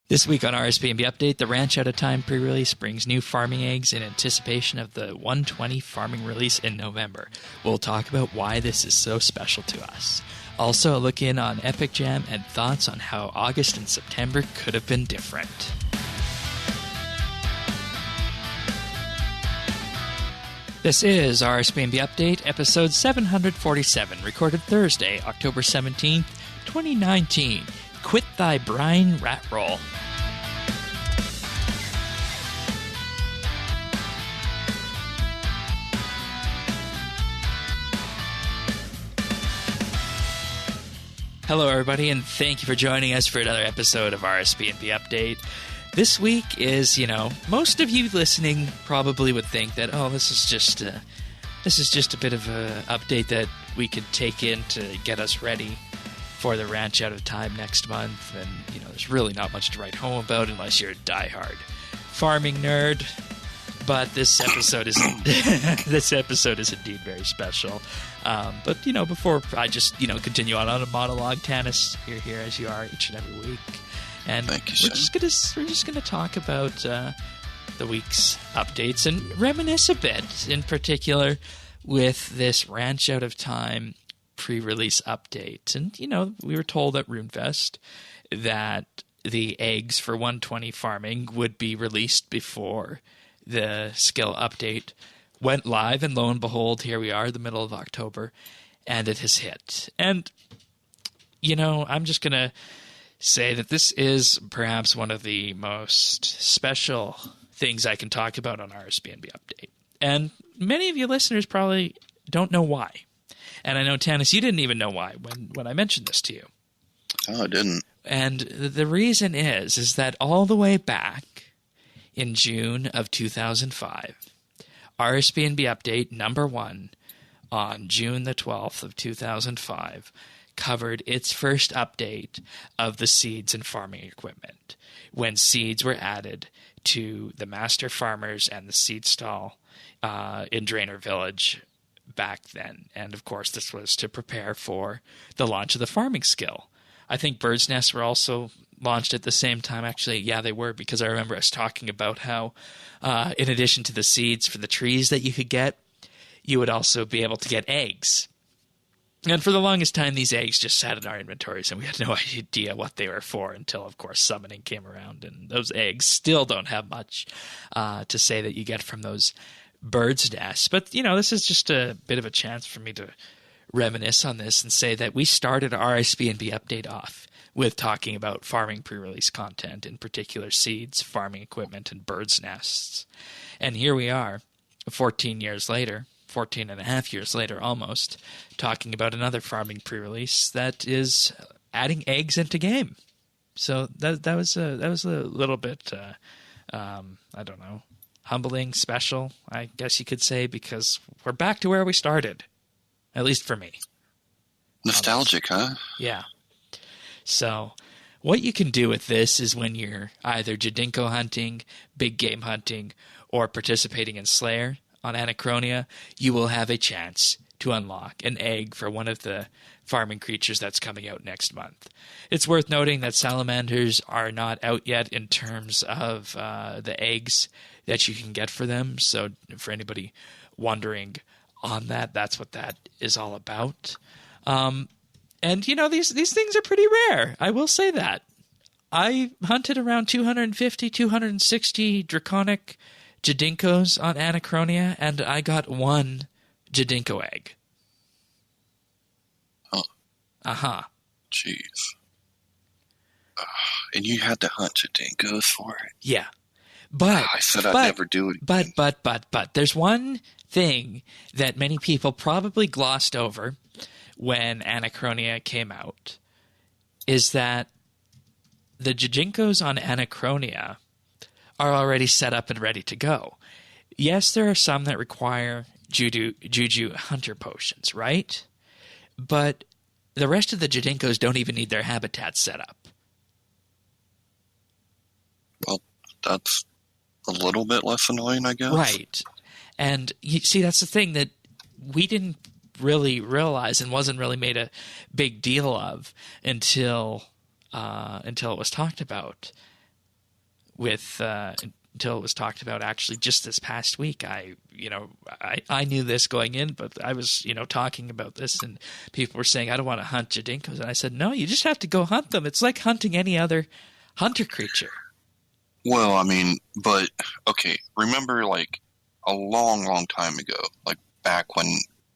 This week on RSBANDB Update, the Ranch Out of Time pre-release brings new farming eggs in anticipation of the 120 farming release in November. We'll talk about why this is so special to us. Also, a look in on Epic Jam and thoughts on how August and September could have been different. This is RSBANDB Update, episode 747, recorded Thursday, October 17th, 2019. Quit thy BRINE rat roll. Hello, everybody, and thank you for joining us for another episode of RSBANDB Update. This week is, most of you listening probably would think that, this is just a bit of an update that we could take in to get us ready for the Ranch Out of Time next month, and there's really not much to write home about unless you're a diehard farming nerd. But this episode is indeed very special. But before I just continue on a monologue, Tanis, you're here as you are each and every week, and Thank you, we're just gonna talk about the week's updates and reminisce a bit, in particular with this Ranch Out of Time pre-release update. And we were told at RuneFest that the eggs for 120 farming would be released before the skill update went live, and lo and behold, here we are, the middle of October, and it has hit. And I'm just gonna say that this is perhaps one of the most special things I can talk about on RSBANDB Update. And many of you listeners probably don't know why. And I know, Tanis, you didn't even know why when I mentioned this to you. Oh, I didn't. And the reason is that all the way back in June of 2005, RSBANDB Update number 1 on June the 12th of 2005 covered its first update of the seeds and farming equipment, when seeds were added to the Master Farmers and the seed stall in Drainer Village back then. And of course, this was to prepare for the launch of the farming skill. I think Bird's Nests were also launched at the same time. Actually, yeah, they were, because I remember us talking about how in addition to the seeds for the trees that you could get, you would also be able to get eggs. And for the longest time, these eggs just sat in our inventories, and we had no idea what they were for until, of course, summoning came around. And those eggs still don't have much to say that you get from those Bird's Nests. But, this is just a bit of a chance for me to reminisce on this and say that we started RSBANDB Update off with talking about farming pre-release content, in particular seeds, farming equipment, and Bird's Nests. And here we are, 14 years later, 14 and a half years later almost, talking about another farming pre-release that is adding eggs into game. So that was a little bit, I don't know, humbling, special, I guess you could say, because we're back to where we started. At least for me. Nostalgic, huh? Yeah. So what you can do with this is, when you're either Jadinko hunting, big game hunting, or participating in Slayer on Anachronia, you will have a chance to unlock an egg for one of the farming creatures that's coming out next month. It's worth noting that salamanders are not out yet in terms of the eggs that you can get for them. So for anybody wondering on that, that's what that is all about. And these things are pretty rare. I will say that. I hunted around 250, 260 draconic Jadinkos on Anachronia, and I got one Jadinko egg. Oh. Uh-huh. Jeez. And you had to hunt Jadinkos for it? Yeah. But I said I'd never do it. But there's one thing that many people probably glossed over when Anachronia came out, is that the Jijinkos on Anachronia are already set up and ready to go. Yes, there are some that require Juju Hunter potions, right? But the rest of the Jidinkos don't even need their habitats set up. Well, that's a little bit less annoying, I guess. Right. And you see, that's the thing that we didn't really realize and wasn't really made a big deal of until it was talked about. with until it was talked about actually just this past week. I knew this going in, but I was, talking about this, and people were saying, I don't want to hunt Jadinkos. And I said, no, you just have to go hunt them. It's like hunting any other hunter creature. Well, I mean, but, okay, remember, like, a long, long time ago, like, back when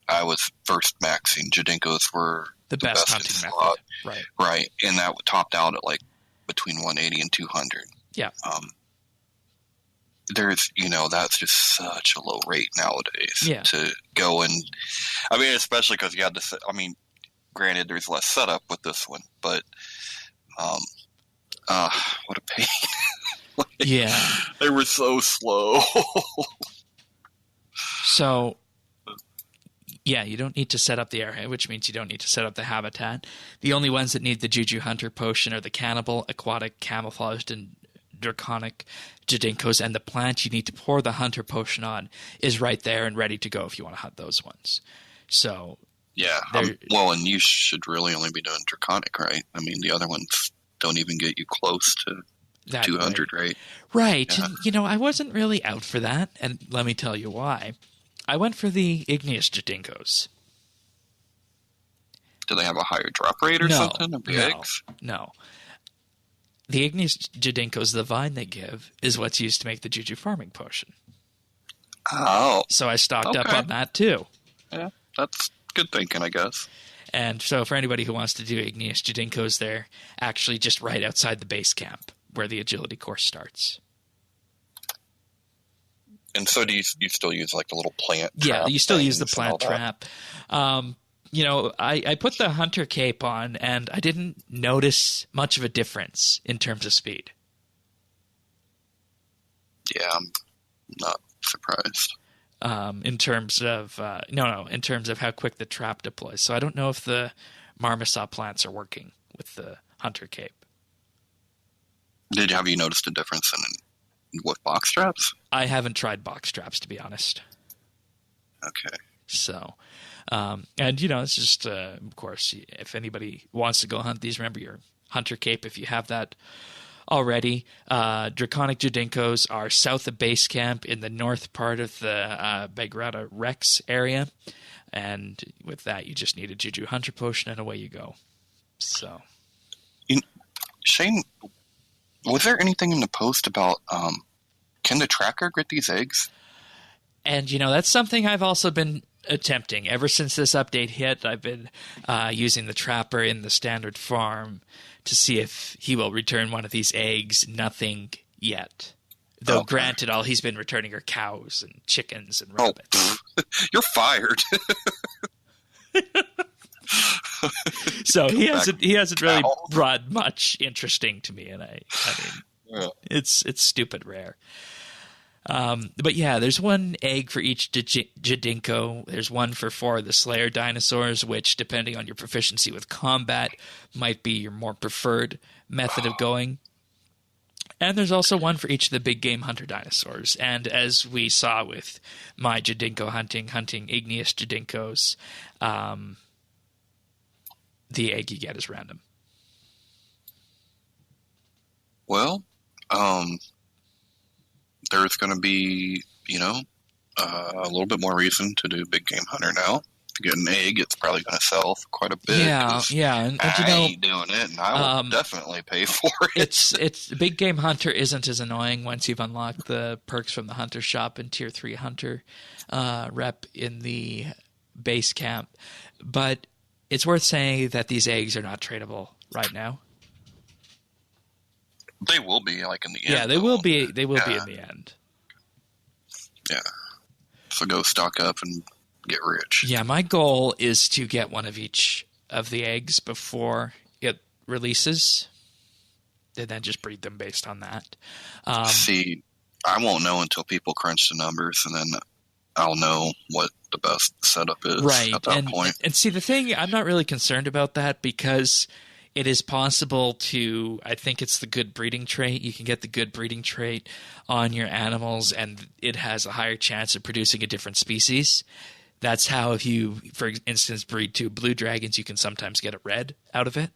I was first maxing, Jadinkos were the best hunting slot, method. Right, and that topped out at, like, between 180 and 200. Yeah. There's, that's just such a low rate nowadays to go and, I mean, especially because you had to, granted, there's less setup with this one, but, what a pain. Yeah. They were so slow. So, yeah, you don't need to set up the airhead, which means you don't need to set up the habitat. The only ones that need the Juju Hunter potion are the cannibal, aquatic, camouflaged, and draconic Jadinkos, and the plant you need to pour the hunter potion on is right there and ready to go if you want to hunt those ones. So yeah, well, and you should really only be doing draconic, right? I mean, the other ones don't even get you close to that 200, right? Right. Yeah. And, I wasn't really out for that, and let me tell you why. I went for the igneous Jadinkos. Do they have a higher drop rate or something? Of the eggs? No. The igneous Jadinkos, the vine they give, is what's used to make the Juju farming potion. Oh. So I stocked up on that too. Yeah, that's good thinking, I guess. And so for anybody who wants to do igneous Jadinkos, they're actually just right outside the base camp where the agility course starts. And so do you still use like the little plant trap? Yeah, you still use the plant trap. I put the hunter cape on, and I didn't notice much of a difference in terms of speed. Yeah, I'm not surprised. In terms of in terms of how quick the trap deploys. So I don't know if the marmoset plants are working with the hunter cape. Have you noticed a difference in what box traps? I haven't tried box traps, to be honest. Okay. So, and it's just, of course, if anybody wants to go hunt these, remember your hunter cape if you have that already. Draconic Jadinkos are south of base camp in the north part of the Bagrata Rex area. And with that, you just need a Juju Hunter Potion and away you go. So, Shane, was there anything in the post about can the tracker get these eggs? And, that's something I've also been attempting. Ever since this update hit, I've been using the trapper in the standard farm to see if he will return one of these eggs. Nothing yet. Though, granted, all he's been returning are cows and chickens and rabbits. You're fired. So he hasn't really brought much interesting to me, and I mean, it's stupid rare. But yeah, there's one egg for each Jadinko. There's one for 4 of the Slayer dinosaurs, which, depending on your proficiency with combat, might be your more preferred method of going. And there's also one for each of the big game hunter dinosaurs. And as we saw with my Jadinko hunting igneous Jadinkos, the egg you get is random. Well, there's going to be, a little bit more reason to do big game hunter now. If you get an egg, it's probably going to sell for quite a bit. Yeah, and I ain't doing it, and I will definitely pay for it. It's big game hunter isn't as annoying once you've unlocked the perks from the hunter shop and tier 3 hunter rep in the base camp, but it's worth saying that these eggs are not tradable right now. They will be, like, in the end. Yeah, they will be. They will be in the end. Yeah. So go stock up and get rich. Yeah, my goal is to get one of each of the eggs before it releases, and then just breed them based on that. See, I won't know until people crunch the numbers, and then I'll know what the best setup is at that point. And see, the thing, I'm not really concerned about that because it is possible to, I think it's the good breeding trait. You can get the good breeding trait on your animals, and it has a higher chance of producing a different species. That's how, if you, for instance, breed 2 blue dragons, you can sometimes get a red out of it.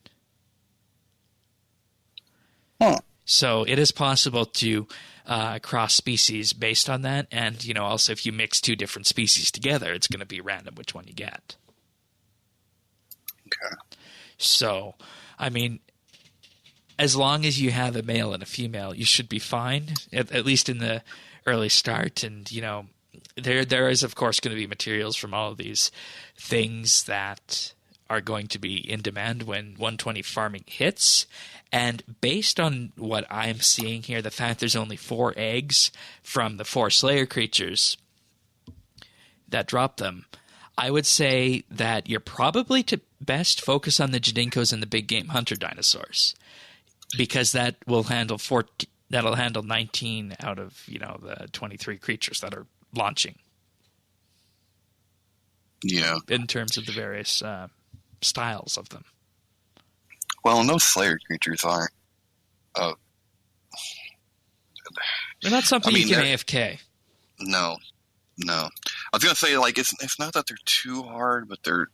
Huh. So it is possible to cross species based on that. And, also if you mix two different species together, it's going to be random which one you get. Okay. So, I mean, as long as you have a male and a female, you should be fine, at least in the early start. And, there is, of course, going to be materials from all of these things that are going to be in demand when 120 farming hits. And based on what I'm seeing here, the fact there's only 4 eggs from the 4 Slayer creatures that drop them, I would say that you're probably to best focus on the Jadinkos and the big game hunter dinosaurs, because that will handle 19 out of the 23 creatures that are launching. Yeah. In terms of the various styles of them. Well, and those Slayer creatures aren't. They're not something you can AFK. No. I was gonna say, like, it's not that they're too hard, but they're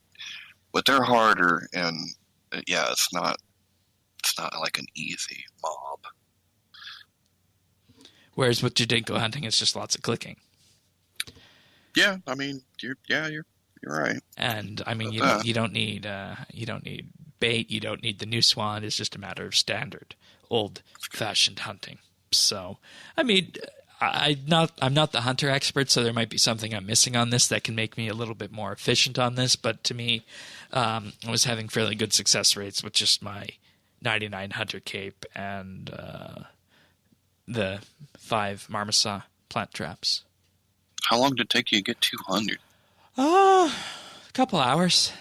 harder, and it's not like an easy mob. Whereas with Jadinko hunting, it's just lots of clicking. Yeah, I mean, you're right. And I mean, you don't need bait. You don't need the new swan. It's just a matter of standard old-fashioned hunting. So, I mean, I'm not the hunter expert, so there might be something I'm missing on this that can make me a little bit more efficient on this. But to me, I was having fairly good success rates with just my 99 hunter cape and the 5 marmoset plant traps. How long did it take you to get 200? A couple hours.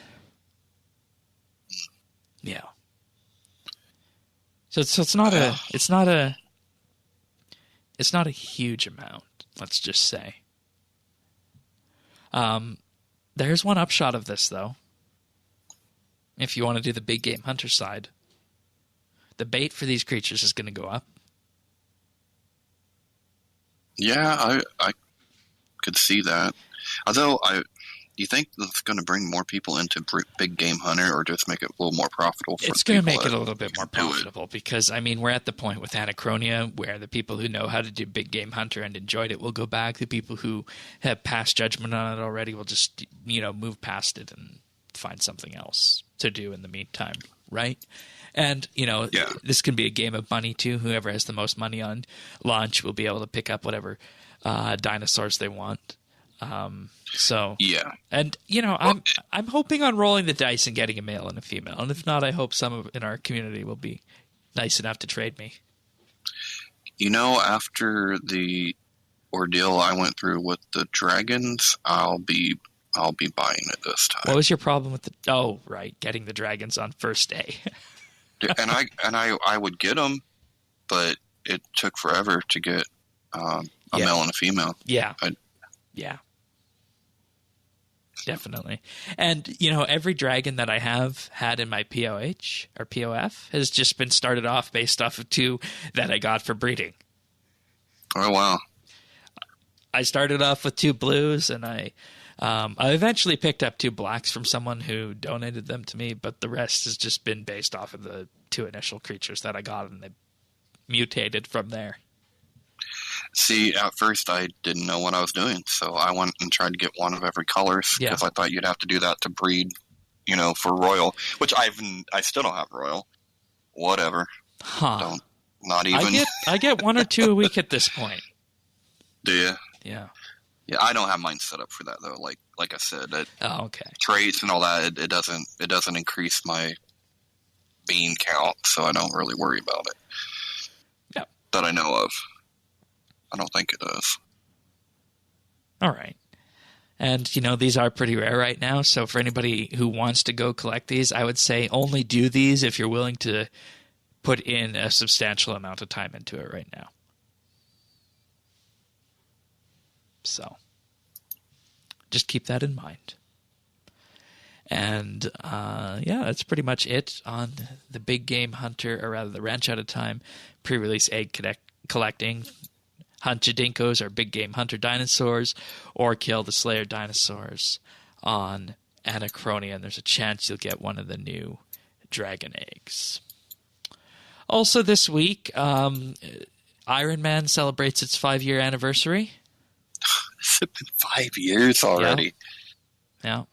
Yeah. So it's not a huge amount, let's just say. There's one upshot of this, though. If you want to do the big game hunter side, the bait for these creatures is going to go up. Yeah, I could see that. Although, do you think that's going to bring more people into big game hunter, or just make it a little more profitable for It's going to make it a little bit more profitable because, I mean, we're at the point with Anachronia where the people who know how to do big game hunter and enjoyed it will go back. The people who have passed judgment on it already will just, move past it and find something else to do in the meantime, right? And, This can be a game of money, too. Whoever has the most money on launch will be able to pick up whatever dinosaurs they want. So yeah, and I'm hoping on rolling the dice and getting a male and a female, and if not, I hope some in our community will be nice enough to trade me. After the ordeal I went through with the dragons, I'll be buying it this time. What was your problem with getting the dragons on first day? and I would get them, but it took forever to get a male and a female. Yeah. Yeah. Definitely. And, every dragon that I have had in my POH or POF has just been started off based off of 2 that I got for breeding. Oh, wow. I started off with 2 blues, and I eventually picked up 2 blacks from someone who donated them to me, but the rest has just been based off of the 2 initial creatures that I got, and they mutated from there. See, at first I didn't know what I was doing, so I went and tried to get one of every color because I thought you'd have to do that to breed, for Royal, which I still don't have Royal. Whatever. Huh. Not even. I get 1 or 2 a week at this point. Do you? Yeah. Yeah, I don't have mine set up for that though. Like I said, okay. Traits and all that, it doesn't increase my bean count, so I don't really worry about it. Yeah. That I know of. I don't think it does. All right. And, these are pretty rare right now, so for anybody who wants to go collect these, I would say only do these if you're willing to put in a substantial amount of time into it right now. So, just keep that in mind. And, that's pretty much it on the big game hunter, or rather the Ranch Out of Time pre-release egg collecting. Hunt Jadinkos or big game hunter dinosaurs, or kill the Slayer dinosaurs on Anachronia, and there's a chance you'll get one of the new dragon eggs. Also this week, Iron Man celebrates its 5-year anniversary. It's been 5 years already. Yeah.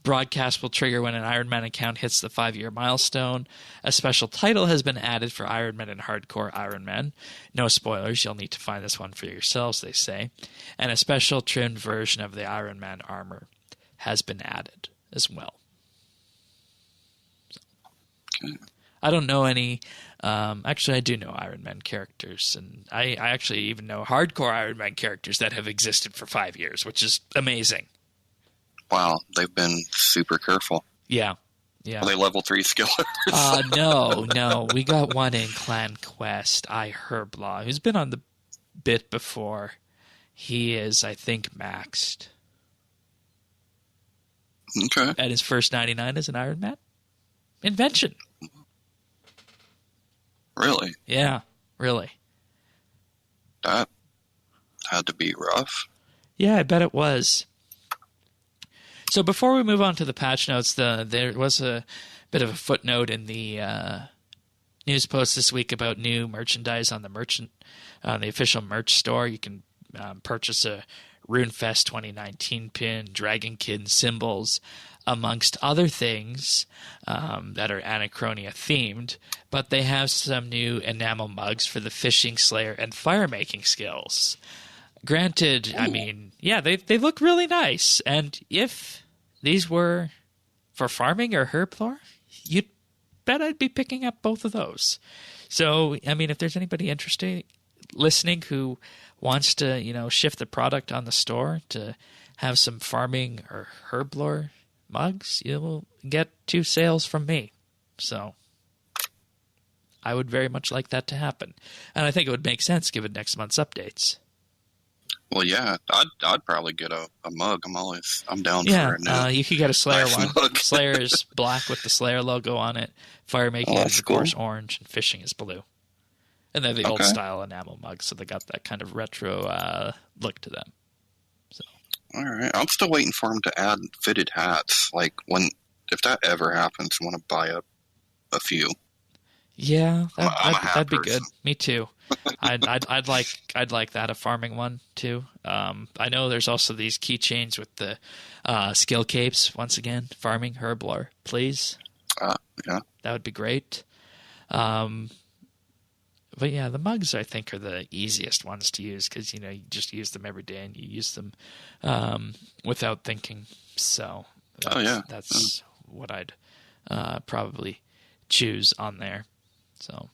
Broadcast will trigger when an Iron Man account hits the 5-year milestone. A special title has been added for Iron Man and Hardcore Iron Man. No spoilers, you'll need to find this one for yourselves, they say. And a special trimmed version of the Iron Man armor has been added as well. Okay. I don't know any... actually, I do know Iron Man characters, and I actually even know Hardcore Iron Man characters that have existed for 5 years, which is amazing. Wow, they've been super careful. Yeah. Are they level 3 skillers? No. We got one in Clan Quest, Herblaw, who's been on the bit before. He is, I think, maxed. Okay. At his first 99 as an Iron Man. Invention. Really? Yeah, really. That had to be rough. Yeah, I bet it was. So before we move on to the patch notes, there was a bit of a footnote in the news post this week about new merchandise on the official merch store. You can purchase a RuneFest 2019 pin, Dragonkin symbols, amongst other things that are Anachronia themed. But they have some new enamel mugs for the fishing, slayer, and fire making skills. Granted, I mean, yeah, they look really nice. And if these were for farming or herb lore, you'd bet I'd be picking up both of those. So, I mean, if there's anybody interested listening who wants to, shift the product on the store to have some farming or herb lore mugs, you'll get 2 sales from me. So I would very much like that to happen. And I think it would make sense given next month's updates. Well, yeah, I'd probably get a mug. I'm down for a new. You could get a Slayer nice one. Mug. Slayer is black with the Slayer logo on it. Fire making is, of course, orange, and fishing is blue. And they're the old style enamel mugs, so they got that kind of retro look to them. So, all right, I'm still waiting for them to add fitted hats. Like if that ever happens, I want to buy a few. Yeah, that'd be person. good. Me too. I'd like that, a farming one too. I know there's also these keychains with the skill capes. Once again, farming herb lore, please. Yeah, that would be great. But yeah, the mugs I think are the easiest ones to use because you just use them every day and you use them without thinking. So that's what I'd probably choose on there. So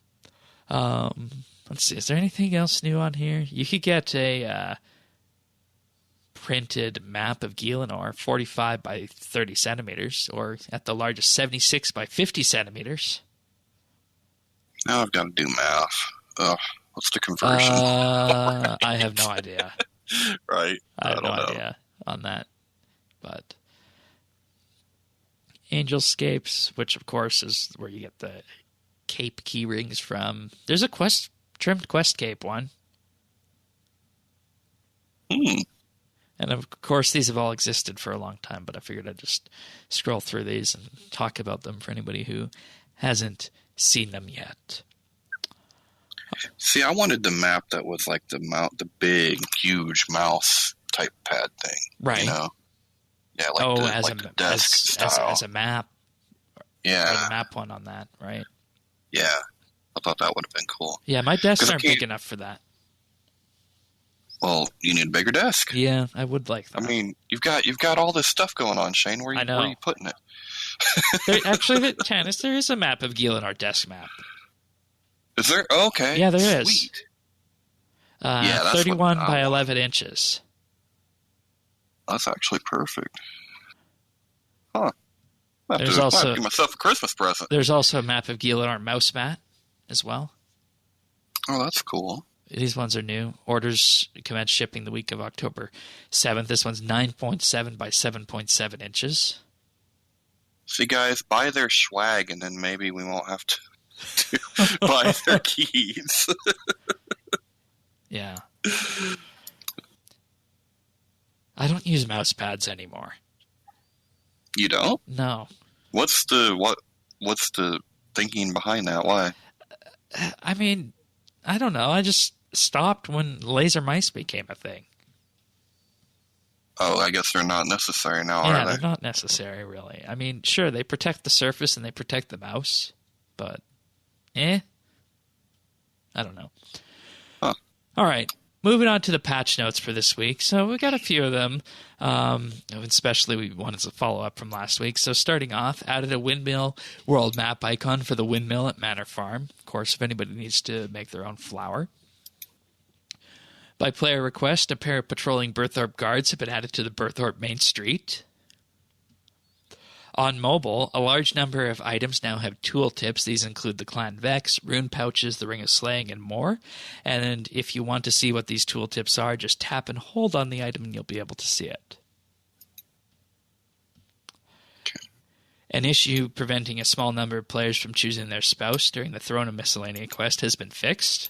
let's see. Is there anything else new on here? You could get a printed map of Gielinor, 45 by 30 centimeters, or at the largest, 76 by 50 centimeters. Now I've got to do math. Ugh, what's the conversion? I have no idea. Right? I have no idea on that. But Angelscapes, which of course is where you get the cape key rings from. There's a trimmed quest cape one. And of course, these have all existed for a long time, but I figured I'd just scroll through these and talk about them for anybody who hasn't seen them yet. See, I wanted the map that was like the big, huge mouse type pad thing. Right. Yeah, like the desk style. As a map. Yeah. Or the map one on that, right? Yeah. I thought that would have been cool. Yeah, my desks aren't big enough for that. Well, you need a bigger desk. Yeah, I would like that. I mean, you've got all this stuff going on, Shane. Where are you putting it? Actually, Tannis, there is a map of Gielinor desk map. Is there? Oh, okay. Yeah, there is. Sweet. That's 31 by 11 inches. That's actually perfect. Huh. There's also give myself a Christmas present. There's also a map of Gielinor mouse mat as well. Oh, that's cool. These ones are new. Orders commence shipping the week of October 7th. This one's 9.7 by 7.7 inches. See, guys, buy their swag, and then maybe we won't have to buy their keys. Yeah. I don't use mouse pads anymore. You don't? No. What's the thinking behind that? Why? I mean, I don't know. I just stopped when laser mice became a thing. Oh, I guess they're not necessary now, yeah, are they? They're not necessary, really. I mean, sure, they protect the surface and they protect the mouse, but I don't know. Huh. All right, moving on to the patch notes for this week. So we got a few of them, especially we wanted to follow up from last week. So starting off, added a windmill world map icon for the windmill at Manor Farm. Of course, if anybody needs to make their own flour. By player request, a pair of patrolling Berthorpe guards have been added to the Berthorpe Main Street. On mobile, a large number of items now have tooltips. These include the Clan Vex, rune pouches, the Ring of Slaying, and more. And if you want to see what these tooltips are, just tap and hold on the item and you'll be able to see it. An issue preventing a small number of players from choosing their spouse during the Throne of Miscellanea quest has been fixed.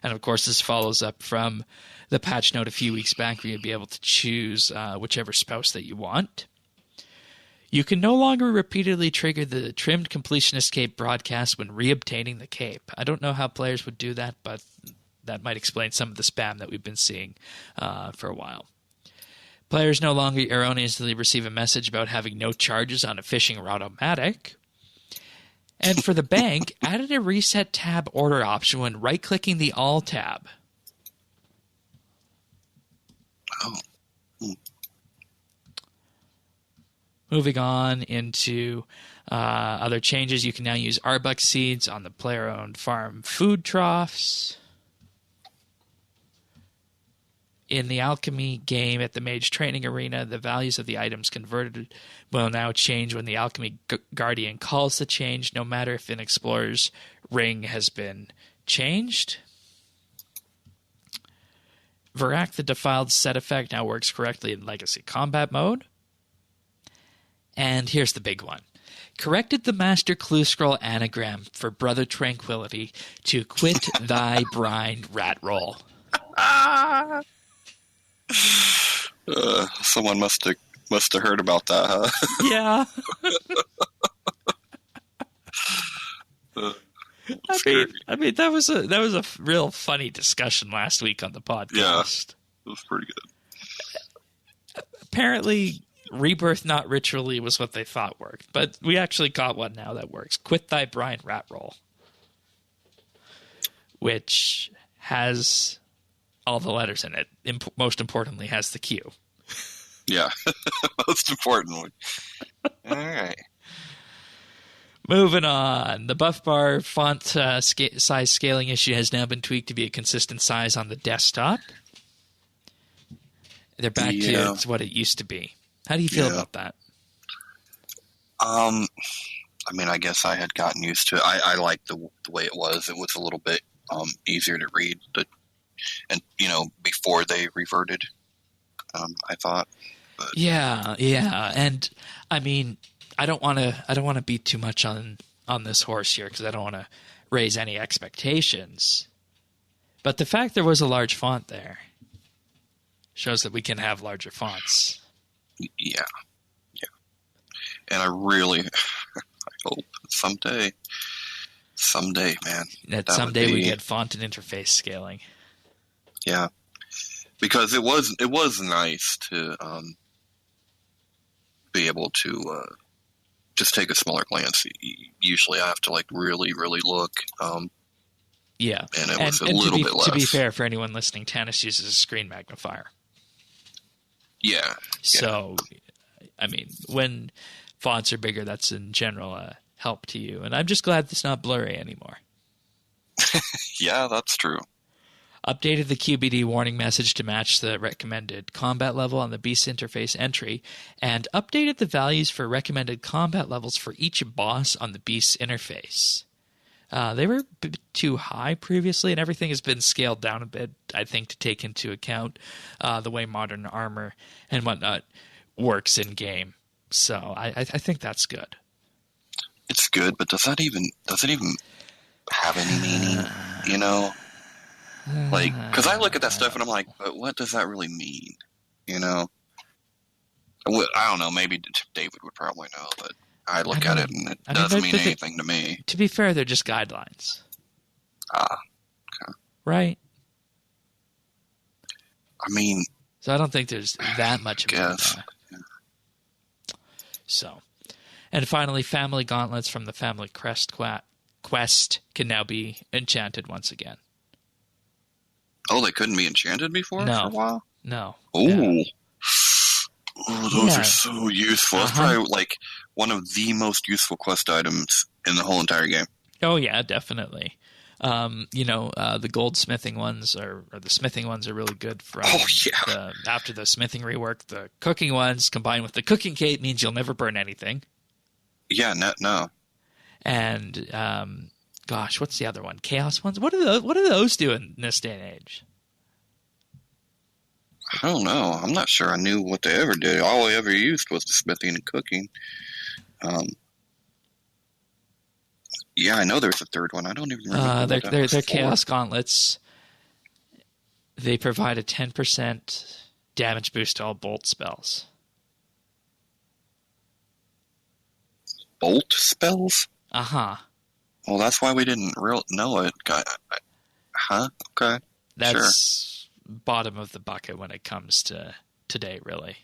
And of course, this follows up from the patch note a few weeks back where you'll be able to choose whichever spouse that you want. You can no longer repeatedly trigger the trimmed completionist cape broadcast when reobtaining the cape. I don't know how players would do that, but that might explain some of the spam that we've been seeing for a while. Players no longer erroneously receive a message about having no charges on a fishing rod-o-matic. And for the bank, added a reset tab order option when right-clicking the All tab. Oh. Moving on into other changes, you can now use Arbuck seeds on the player-owned farm food troughs. In the alchemy game at the Mage Training Arena, the values of the items converted will now change when the alchemy guardian calls the change, no matter if an explorer's ring has been changed. Varak the Defiled set effect now works correctly in Legacy Combat mode. And here's the big one. Corrected the Master Clue Scroll anagram for Brother Tranquility to quit thy brine rat roll. Someone must have heard about that, huh? Yeah. I mean that was a real funny discussion last week on the podcast. Yeah, it was pretty good. Apparently, Rebirth not ritually was what they thought worked, but we actually got one now that works. Quit thy brine rat roll, which has all the letters in it. Most importantly, has the Q. Yeah, most importantly. All right. Moving on. The buff bar font size scaling issue has now been tweaked to be a consistent size on the desktop. They're back to what it used to be. How do you feel about that? I mean, I guess I had gotten used to it. I liked the way it was. It was a little bit easier to read. And before they reverted, I thought. But. Yeah. And I mean, I don't want to beat too much on this horse here because I don't want to raise any expectations. But the fact there was a large font there shows that we can have larger fonts. Yeah. And I really I hope someday, man. That someday we get font and interface scaling. Yeah. Because it was nice to be able to just take a smaller glance. Usually I have to really, really look. Yeah. And it was a little bit less. To be fair, for anyone listening, Tannis uses a screen magnifier. Yeah. So, I mean, when fonts are bigger, that's in general a help to you. And I'm just glad it's not blurry anymore. Yeah, that's true. Updated the QBD warning message to match the recommended combat level on the beast interface entry, and updated the values for recommended combat levels for each boss on the beast interface. They were a bit too high previously, and everything has been scaled down a bit, I think, to take into account the way modern armor and whatnot works in-game. So I think that's good. It's good, but does it even have any meaning, because I look at that stuff and I'm like, but what does that really mean? I don't know. Maybe David would probably know, but I look at it and it doesn't mean anything to me. To be fair, they're just guidelines. Okay. Right? I mean... So I don't think there's that much of a So. And finally, family gauntlets from the family quest can now be enchanted once again. Oh, they couldn't be enchanted before for a while? No. Oh. Yeah. Oh, those are so useful. That's probably like one of the most useful quest items in the whole entire game. Oh, yeah, definitely. The goldsmithing ones or the smithing ones are really good for after the smithing rework. The cooking ones combined with the cooking cape means you'll never burn anything. Yeah, no. And what's the other one? Chaos ones. What do those do in this day and age? I don't know. I'm not sure I knew what they ever did. All I ever used was the smithing and cooking. Yeah, I know there's a third one. I don't even remember. They're Chaos Gauntlets. They provide a 10% damage boost to all bolt spells. Bolt spells? Uh-huh. Well, that's why we didn't know it. Huh? Okay. That's bottom of the bucket when it comes to today, really.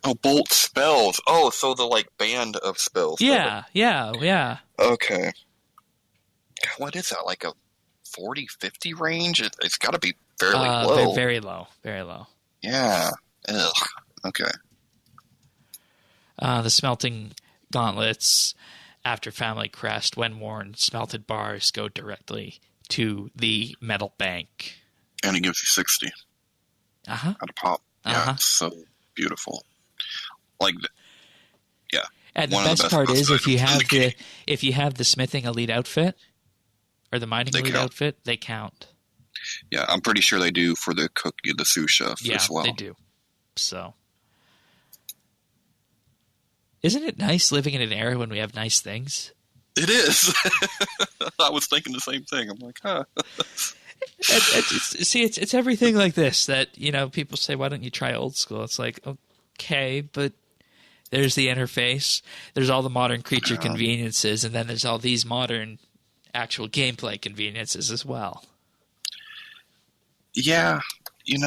Oh, bolt spells. Oh, so the, band of spells. Yeah. Okay. What is that, like a 40, 50 range? It's got to be fairly low. Very low. Very low. Yeah. Ugh. Okay. The smelting gauntlets, after Family Crest, when worn, smelted bars go directly to the metal bank. And it gives you 60. Uh-huh. At a pop. Yeah, it's so beautiful. Yeah. And the best part is if you have the smithing elite outfit or the mining elite outfit, they count. Yeah, I'm pretty sure they do for the sous chef as well. Yeah, they do. So, isn't it nice living in an era when we have nice things? It is. I was thinking the same thing. I'm like, huh. It's everything like this that, people say, why don't you try old school? It's like, okay, but there's the interface, there's all the modern creature conveniences, and then there's all these modern actual gameplay conveniences as well. Yeah, it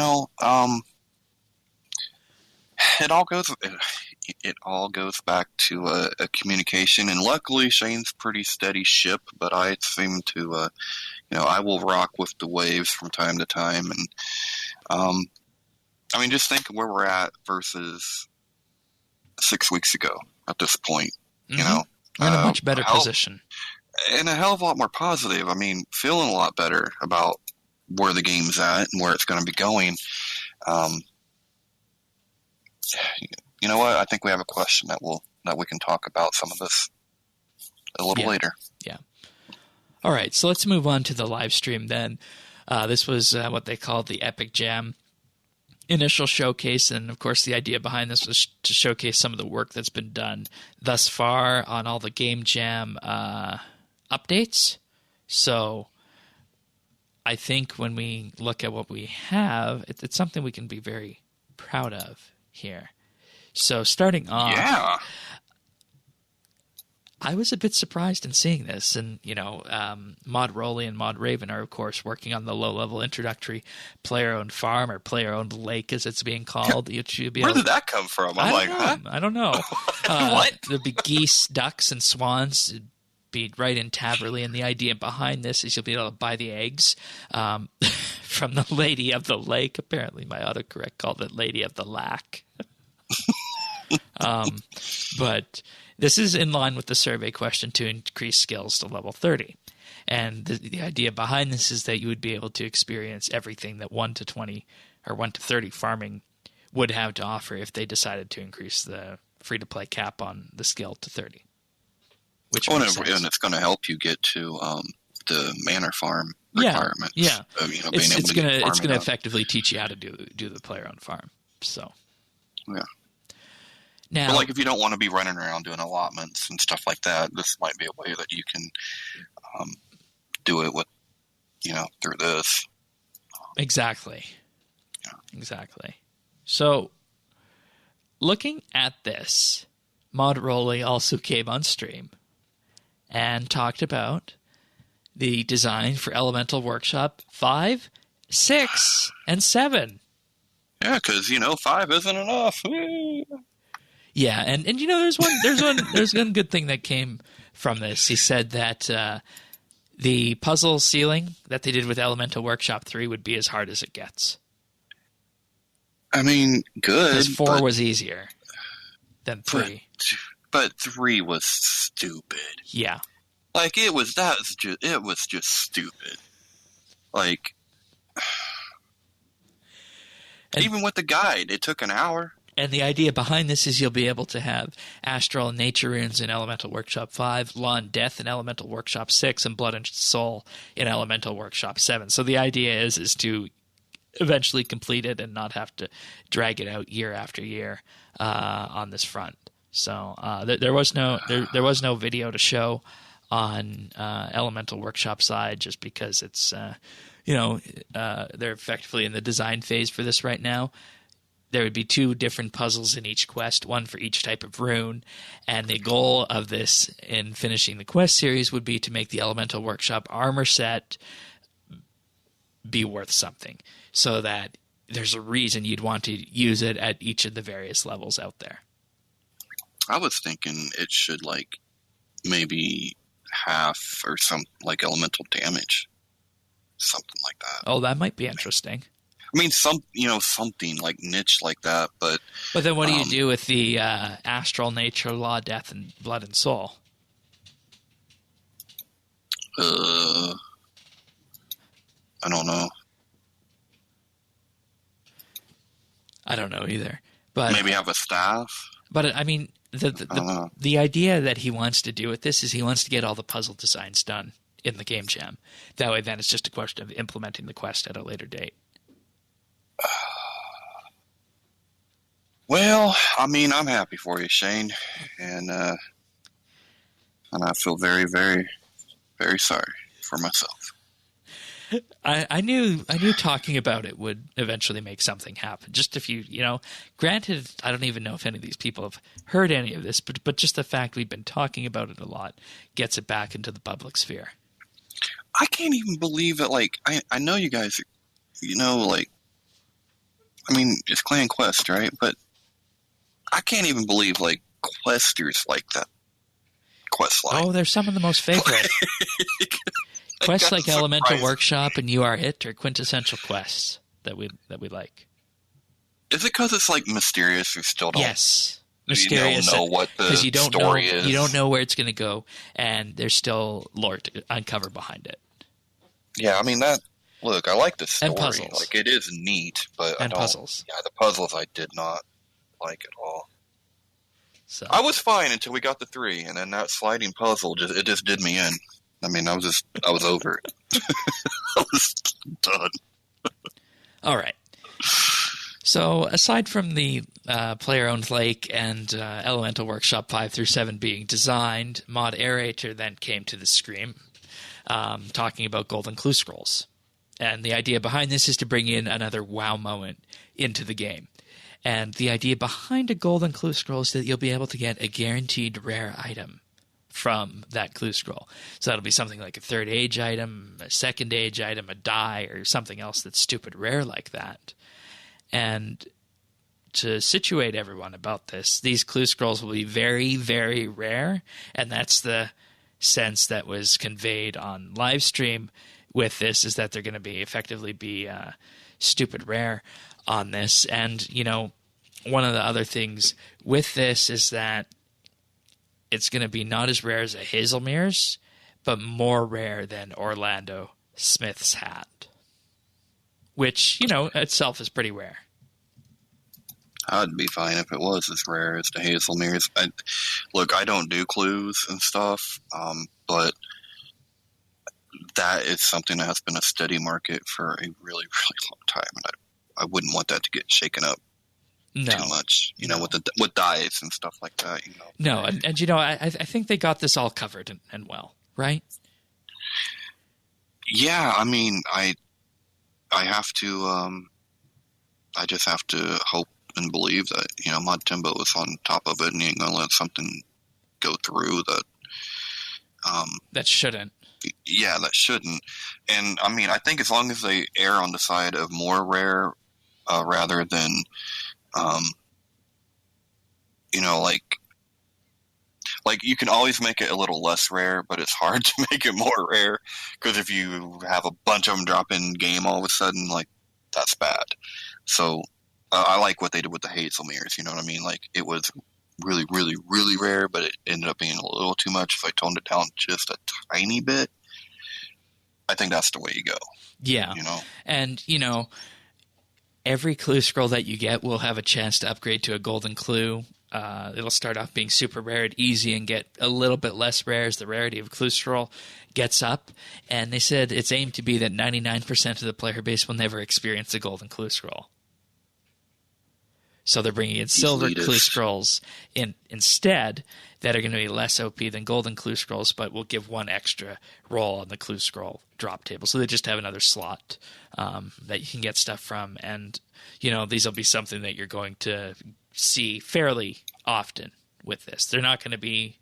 all goes back to a communication, and luckily Shane's pretty steady ship, but I seem to, I will rock with the waves from time to time, and just think of where we're at versus 6 weeks ago at this point. Mm-hmm. We're in a much better position. And a hell of a lot more positive. Feeling a lot better about where the game's at and where it's going to be going. You know what? I think we have a question that we can talk about some of this a little later. Yeah. All right, so let's move on to the live stream then. This was what they called the Epic Jam initial showcase, and of course the idea behind this was to showcase some of the work that's been done thus far on all the Game Jam updates. So I think when we look at what we have, it's something we can be very proud of here. So starting off, I was a bit surprised in seeing this, and Mod Rolly and Mod Raven are of course working on the low-level introductory player-owned farm, or player-owned lake as it's being called. Where did that come from? I don't know. What? There'll be geese, ducks, and swans. It'd be right in Taverly, and the idea behind this is you'll be able to buy the eggs from the Lady of the Lake. Apparently, my autocorrect called it Lady of the Lack. But this is in line with the survey question to increase skills to level 30. And the idea behind this is that you would be able to experience everything that 1 to 20 or 1 to 30 farming would have to offer if they decided to increase the free-to-play cap on the skill to 30. And it's going to help you get to the manor farm requirements. Yeah. It's going to effectively teach you how to do the player-owned farm. So. Yeah. Now, but if you don't want to be running around doing allotments and stuff like that, this might be a way that you can do it with, through this. Exactly. Yeah. Exactly. So, looking at this, Mod Rolly also came on stream and talked about the design for Elemental Workshop 5, 6, and 7. Yeah, because 5 isn't enough. Yeah, and there's one good thing that came from this. He said that the puzzle ceiling that they did with Elemental Workshop 3 would be as hard as it gets. I mean, good. Because 4 was easier than 3. But 3 was stupid. Yeah. Like, it was just stupid. Like, even with the guide, it took an hour. And the idea behind this is you'll be able to have Astral and Nature Runes in Elemental Workshop 5, Law and Death in Elemental Workshop 6, and Blood and Soul in Elemental Workshop 7. So the idea is to eventually complete it and not have to drag it out year after year on this front. So there was no video to show on Elemental Workshop side, just because it's they're effectively in the design phase for this right now. There would be 2 different puzzles in each quest, one for each type of rune, and the goal of this in finishing the quest series would be to make the Elemental Workshop armor set be worth something, so that there's a reason you'd want to use it at each of the various levels out there. I was thinking it should maybe half or some elemental damage, something like that. Oh, that might be interesting. I mean, something like niche like that, but then what do you do with the Astral, Nature, Law, Death, and Blood and Soul? I don't know. I don't know either. But maybe have a staff. But I mean, the idea that he wants to do with this is he wants to get all the puzzle designs done in the game jam. That way, then it's just a question of implementing the quest at a later date. Well, I mean, I'm happy for you, Shane, and I feel very, very, very sorry for myself. I knew talking about it would eventually make something happen. Just if granted, I don't even know if any of these people have heard any of this, but just the fact we've been talking about it a lot gets it back into the public sphere. I can't even believe it. I know you guys, I mean, it's Clan Quest, right? But I can't even believe, questers like that quest line. Oh, they're some of the most favorite. Quests like Elemental Workshop and You Are It are quintessential quests that we like. Is it because it's, mysterious? You still don't... Yes. Mysterious. You don't know what the story is. You don't know where it's going to go, and there's still lore to uncover behind it. Yeah, I mean, look, I like the story. And puzzles. It is neat, but puzzles. Yeah, the puzzles I did not like at all. So I was fine until we got the 3, and then that sliding puzzle just did me in. I mean, I was over it. I was done. All right. So aside from the player-owned lake and Elemental Workshop 5 through 7 being designed, Mod Aerator then came to the screen talking about Golden Clue Scrolls. And the idea behind this is to bring in another wow moment into the game. And the idea behind a Golden Clue Scroll is that you'll be able to get a guaranteed rare item from that clue scroll. So that'll be something like a 3rd age item, a 2nd age item, a die, or something else that's stupid rare like that. And to situate everyone about this, these clue scrolls will be very, very rare, and that's the sense that was conveyed on live stream with this, is that they're going to be effectively be stupid rare on this. And, one of the other things with this is that it's going to be not as rare as a Hazelmere's, but more rare than Orlando Smith's hat, which, itself is pretty rare. I'd be fine if it was as rare as the Hazelmere's. Look, I don't do clues and stuff, but that is something that has been a steady market for a really, really long time, and I wouldn't want that to get shaken up too much, with diets and stuff like that. No, and I think they got this all covered and well, right? Yeah, I mean, I have to, I just have to hope and believe that, Mod Timbo is on top of it and he ain't going to let something go through that shouldn't. Yeah, that shouldn't. And, I mean, I think as long as they err on the side of more rare rather than, like you can always make it a little less rare, but it's hard to make it more rare because if you have a bunch of them drop in game all of a sudden, like, that's bad. So I like what they did with the Hazel mirrors, you know what I mean? Like, it was really, really, really rare, but it ended up being a little too much. If I toned it down just a tiny bit, I think that's the way you go. Yeah. And, every clue scroll that you get will have a chance to upgrade to a golden clue. It'll start off being super rare and easy and get a little bit less rare as the rarity of clue scroll gets up. And they said it's aimed to be that 99% of the player base will never experience a golden clue scroll. So they're bringing in silver clue scrolls instead that are going to be less OP than golden clue scrolls, but will give one extra roll on the clue scroll drop table. So they just have another slot that you can get stuff from. And, these will be something that you're going to see fairly often with this. They're not going to be,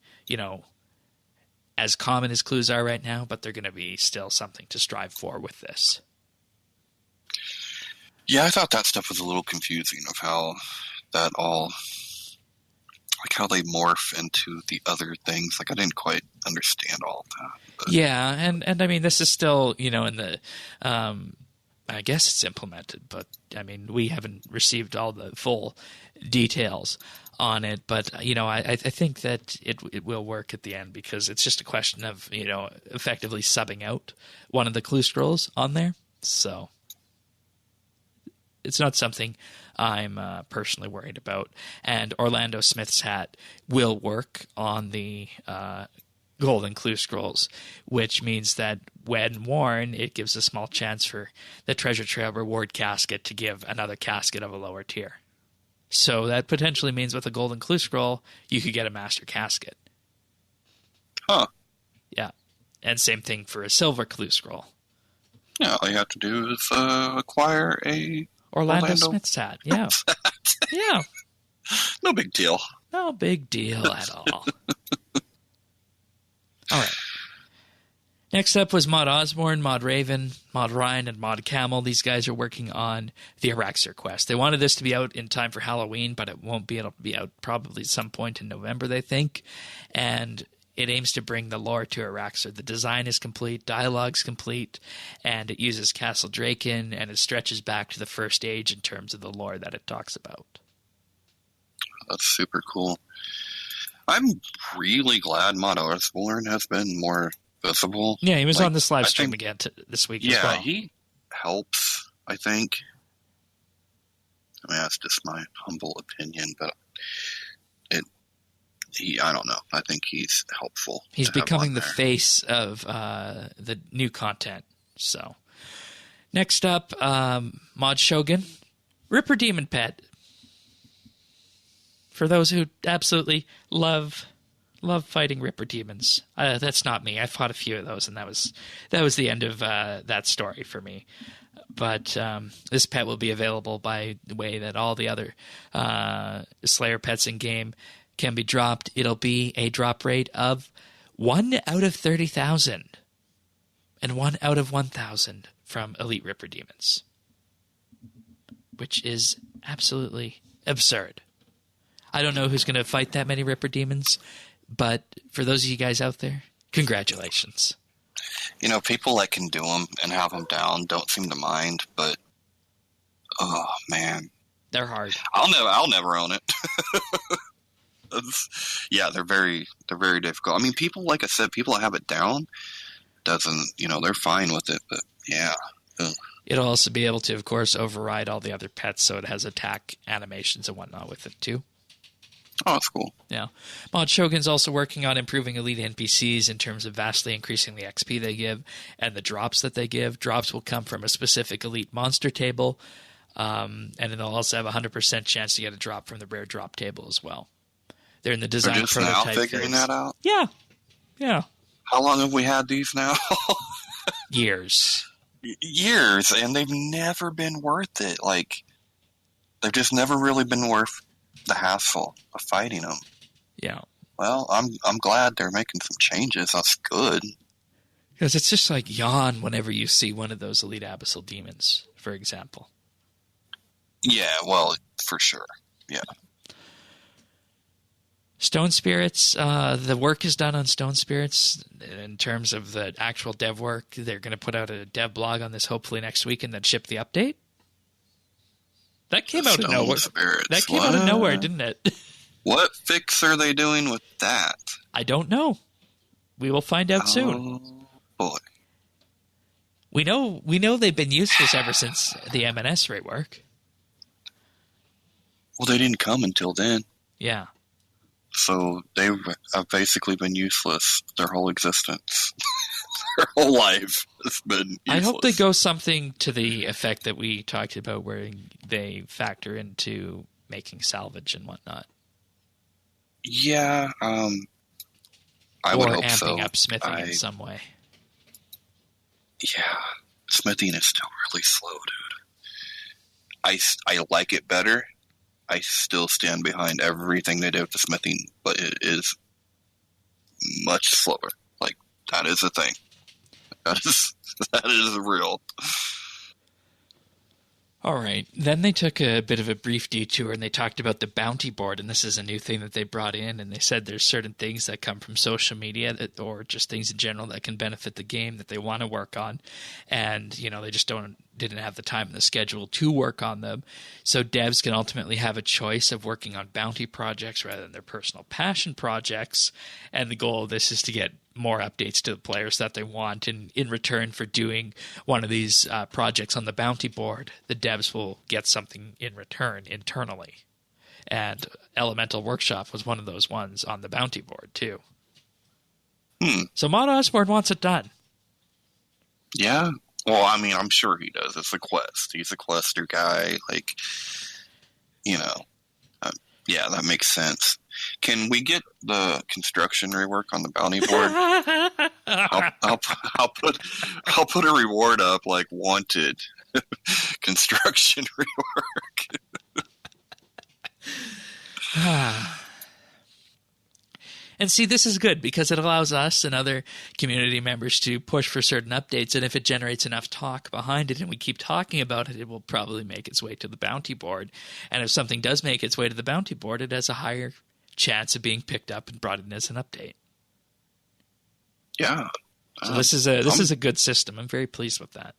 as common as clues are right now, but they're going to be still something to strive for with this. Yeah, I thought that stuff was a little confusing of how that all, like how they morph into the other things. Like I didn't quite understand all of that. But. Yeah, and I mean, this is still, in the, I guess it's implemented, but I mean, we haven't received all the full details on it. But, I think that it will work at the end because it's just a question of, effectively subbing out one of the clue scrolls on there. So it's not something I'm personally worried about. And Orlando Smith's hat will work on the golden clue scrolls, which means that when worn, it gives a small chance for the treasure trail reward casket to give another casket of a lower tier. So that potentially means with a golden clue scroll, you could get a master casket. Huh. Yeah. And same thing for a silver clue scroll. Yeah, all you have to do is acquire a Orlando Smith's hat. Yeah. Yeah. No big deal. No big deal at all. All right. Next up was Mod Osborne, Mod Raven, Mod Ryan, and Mod Camel. These guys are working on the Araxer quest. They wanted this to be out in time for Halloween, but it won't be. It'll be out probably some point in November, they think. And it aims to bring the lore to Araxer. The design is complete, dialogue's complete, and it uses Castle Draken, and it stretches back to the First Age in terms of the lore that it talks about. That's super cool. I'm really glad Mod Osborne has been more visible. Yeah, he was on this live stream again this week as well. Yeah, he helps, I think. I mean, that's just my humble opinion, but I don't know. I think he's helpful. He's becoming the face of the new content. So, next up, Mod Shogun, Ripper Demon Pet. For those who absolutely love fighting Ripper demons, that's not me. I fought a few of those, and that was the end of that story for me. But this pet will be available by the way that all the other Slayer pets in game can be dropped. It'll be a drop rate of 1 out of 30,000 and 1 out of 1,000 from Elite Ripper Demons, which is absolutely absurd. I don't know who's going to fight that many Ripper Demons, but for those of you guys out there, congratulations. People that can do them and have them down don't seem to mind, but oh man, they're hard. I'll never own it. Yeah, they're very difficult. I mean, people, like I said, people that have it down they're fine with it, but yeah. Ugh. It'll also be able to, of course, override all the other pets, so it has attack animations and whatnot with it too. Oh, that's cool. Yeah. Mod Shogun's also working on improving elite NPCs in terms of vastly increasing the XP they give and the drops that they give. Drops will come from a specific elite monster table, and then they'll also have a 100% chance to get a drop from the rare drop table as well. They're in the design They're just prototype now figuring phase. that out? Yeah. Yeah. How long have we had these now? Years. Years, and they've never been worth it. Like, they've just never really been worth the hassle of fighting them. Yeah. Well, I'm glad they're making some changes. That's good. Because it's just like yawn whenever you see one of those Elite Abyssal Demons, for example. Yeah, well, for sure. Yeah. Stone Spirits, the work is done on Stone Spirits in terms of the actual dev work. They're going to put out a dev blog on this hopefully next week and then ship the update. That came out of nowhere. That came out of nowhere, didn't it? What fix are they doing with that? I don't know. We will find out soon. Boy. We know they've been useless ever since the MNS rework. Well, they didn't come until then. Yeah. So they have basically been useless their whole existence. Their whole life has been useless. I hope they go something to the effect that we talked about where they factor into making salvage and whatnot. Yeah, I would hope so. Or amping up smithing in some way. Yeah, smithing is still really slow, dude. I like it better. I still stand behind everything they did with the smithing, but it is much slower. Like, that is a thing. That is real. All right. Then they took a bit of a brief detour and they talked about the bounty board, and this is a new thing that they brought in, and they said there's certain things that come from social media or just things in general that can benefit the game that they want to work on, and they just didn't have the time in the schedule to work on them. So devs can ultimately have a choice of working on bounty projects rather than their personal passion projects, and the goal of this is to get more updates to the players that they want, and in return for doing one of these projects on the bounty board, the devs will get something in return internally. And Elemental Workshop was one of those ones on the bounty board too. So Mod Osborne wants it done. Yeah. Well, I mean, I'm sure he does. It's a quest. He's a quester guy. Like, yeah, that makes sense. Can we get the construction rework on the bounty board? I'll put a reward up like wanted construction rework. And see, this is good because it allows us and other community members to push for certain updates, and if it generates enough talk behind it and we keep talking about it, it will probably make its way to the bounty board. And if something does make its way to the bounty board, it has a higher chance of being picked up and brought in as an update. Yeah. So this is a good system. I'm very pleased with that.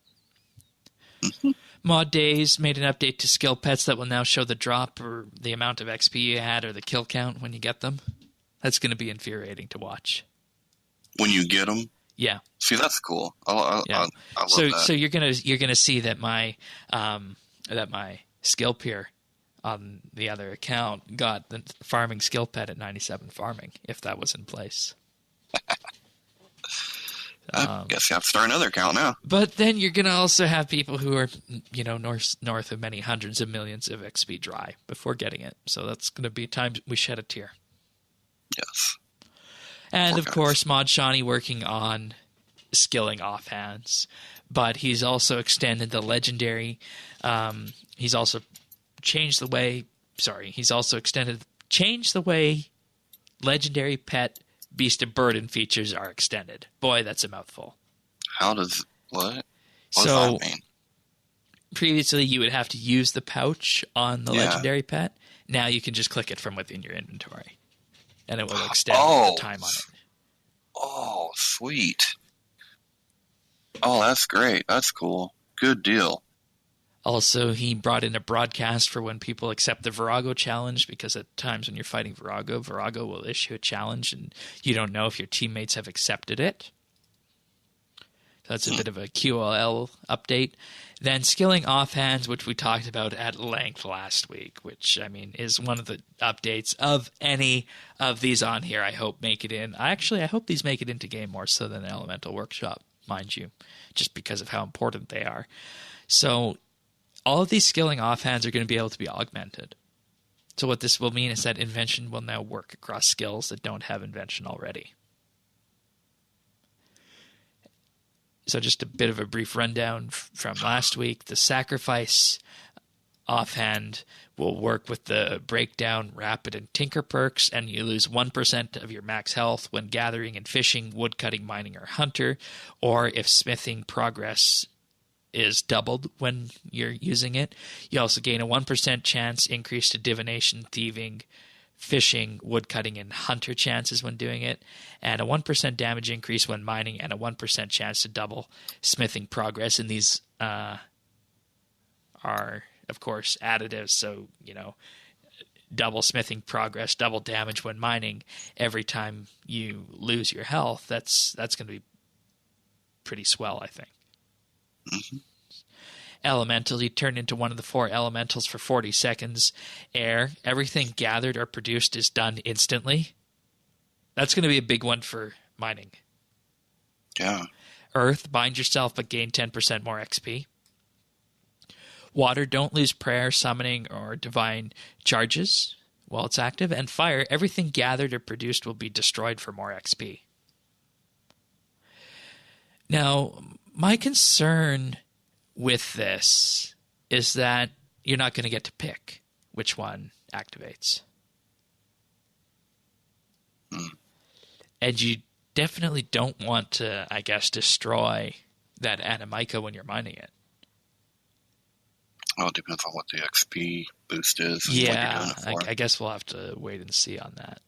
Mm-hmm. Mod Days made an update to skill pets that will now show the drop or the amount of XP you had or the kill count when you get them. That's going to be infuriating to watch. When you get them? Yeah. See, that's cool. I love that. So you're gonna see that my skill peer on the other account got the farming skill pet at 97 farming, if that was in place. I guess you have to start another account now. But then you're going to also have people who are, north of many hundreds of millions of XP dry before getting it. So that's going to be time we shed a tear. Yes. And, of course, Mod Shawnee working on skilling offhands. But he's also extended the legendary. He's also changed the way legendary pet beast of burden features are extended. Boy, that's a mouthful. What? What does that mean? Previously, you would have to use the pouch on the legendary pet. Now you can just click it from within your inventory. And it will extend the time on it. Oh, sweet. Oh, that's great. That's cool. Good deal. Also, he brought in a broadcast for when people accept the Virago challenge, because at times when you're fighting Virago will issue a challenge and you don't know if your teammates have accepted it. So that's a bit of a QLL update. Then skilling offhands, which we talked about at length last week, which, I mean, is one of the updates of any of these on here I hope make it in. I hope these make it into game more so than Elemental Workshop, mind you, just because of how important they are. So all of these skilling offhands are going to be able to be augmented. So what this will mean is that invention will now work across skills that don't have invention already. So just a bit of a brief rundown from last week. The sacrifice offhand will work with the Breakdown, Rapid, and Tinker perks, and you lose 1% of your max health when gathering and fishing, woodcutting, mining, or hunter, or if smithing progress is doubled when you're using it. You also gain a 1% chance increase to divination, thieving, fishing, woodcutting, and hunter chances when doing it, and a 1% damage increase when mining, and a 1% chance to double smithing progress. And these are, of course, additives, so, double smithing progress, double damage when mining. Every time you lose your health, that's going to be pretty swell, I think. Mm-hmm. Elemental, you turn into one of the 4 elementals for 40 seconds. Air, everything gathered or produced is done instantly. That's going to be a big one for mining. Yeah. Earth, bind yourself but gain 10% more XP. Water, don't lose prayer, summoning, or divine charges while it's active. And fire, everything gathered or produced will be destroyed for more XP. Now, my concern with this is that you're not going to get to pick which one activates. And you definitely don't want to, I guess, destroy that Animica when you're mining it. Well, it depends on what the XP boost is. And Yeah, what you're doing it for. I guess we'll have to wait and see on that.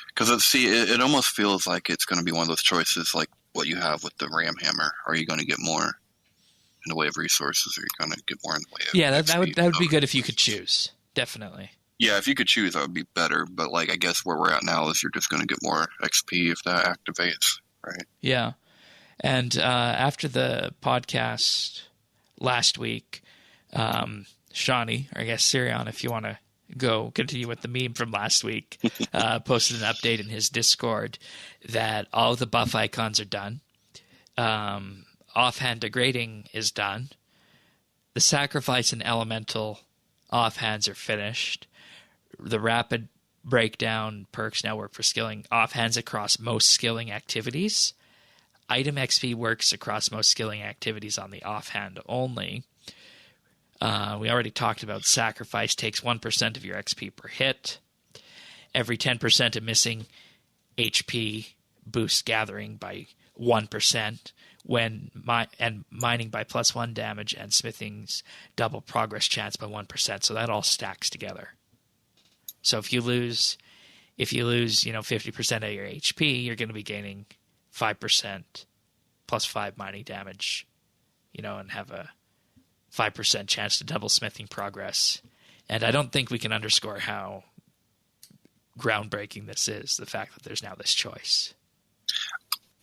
Because it almost feels like it's going to be one of those choices like what you have with the Ram Hammer. Are you going to get more in the way of resources, or are you going to get more in the way of XP? that would be good if you could choose. Definitely. Yeah, if you could choose, that would be better. But I guess where we're at now is you're just going to get more XP if that activates, right? Yeah. And after the podcast last week, Shawnee, or I guess Sirion, if you want to go continue with the meme from last week, posted an update in his Discord that all of the buff icons are done. Offhand degrading is done. The sacrifice and elemental offhands are finished. The rapid breakdown perks now work for skilling offhands across most skilling activities. Item XP works across most skilling activities on the offhand only. We already talked about sacrifice takes 1% of your XP per hit. Every 10% of missing HP boosts gathering by 1% and mining by +1 damage, and smithing's double progress chance by 1%. So that all stacks together. So if you lose 50% of your HP, you're going to be gaining 5% +5 mining damage, and have a 5% chance to double smithing progress. And I don't think we can underscore how groundbreaking this is, the fact that there's now this choice.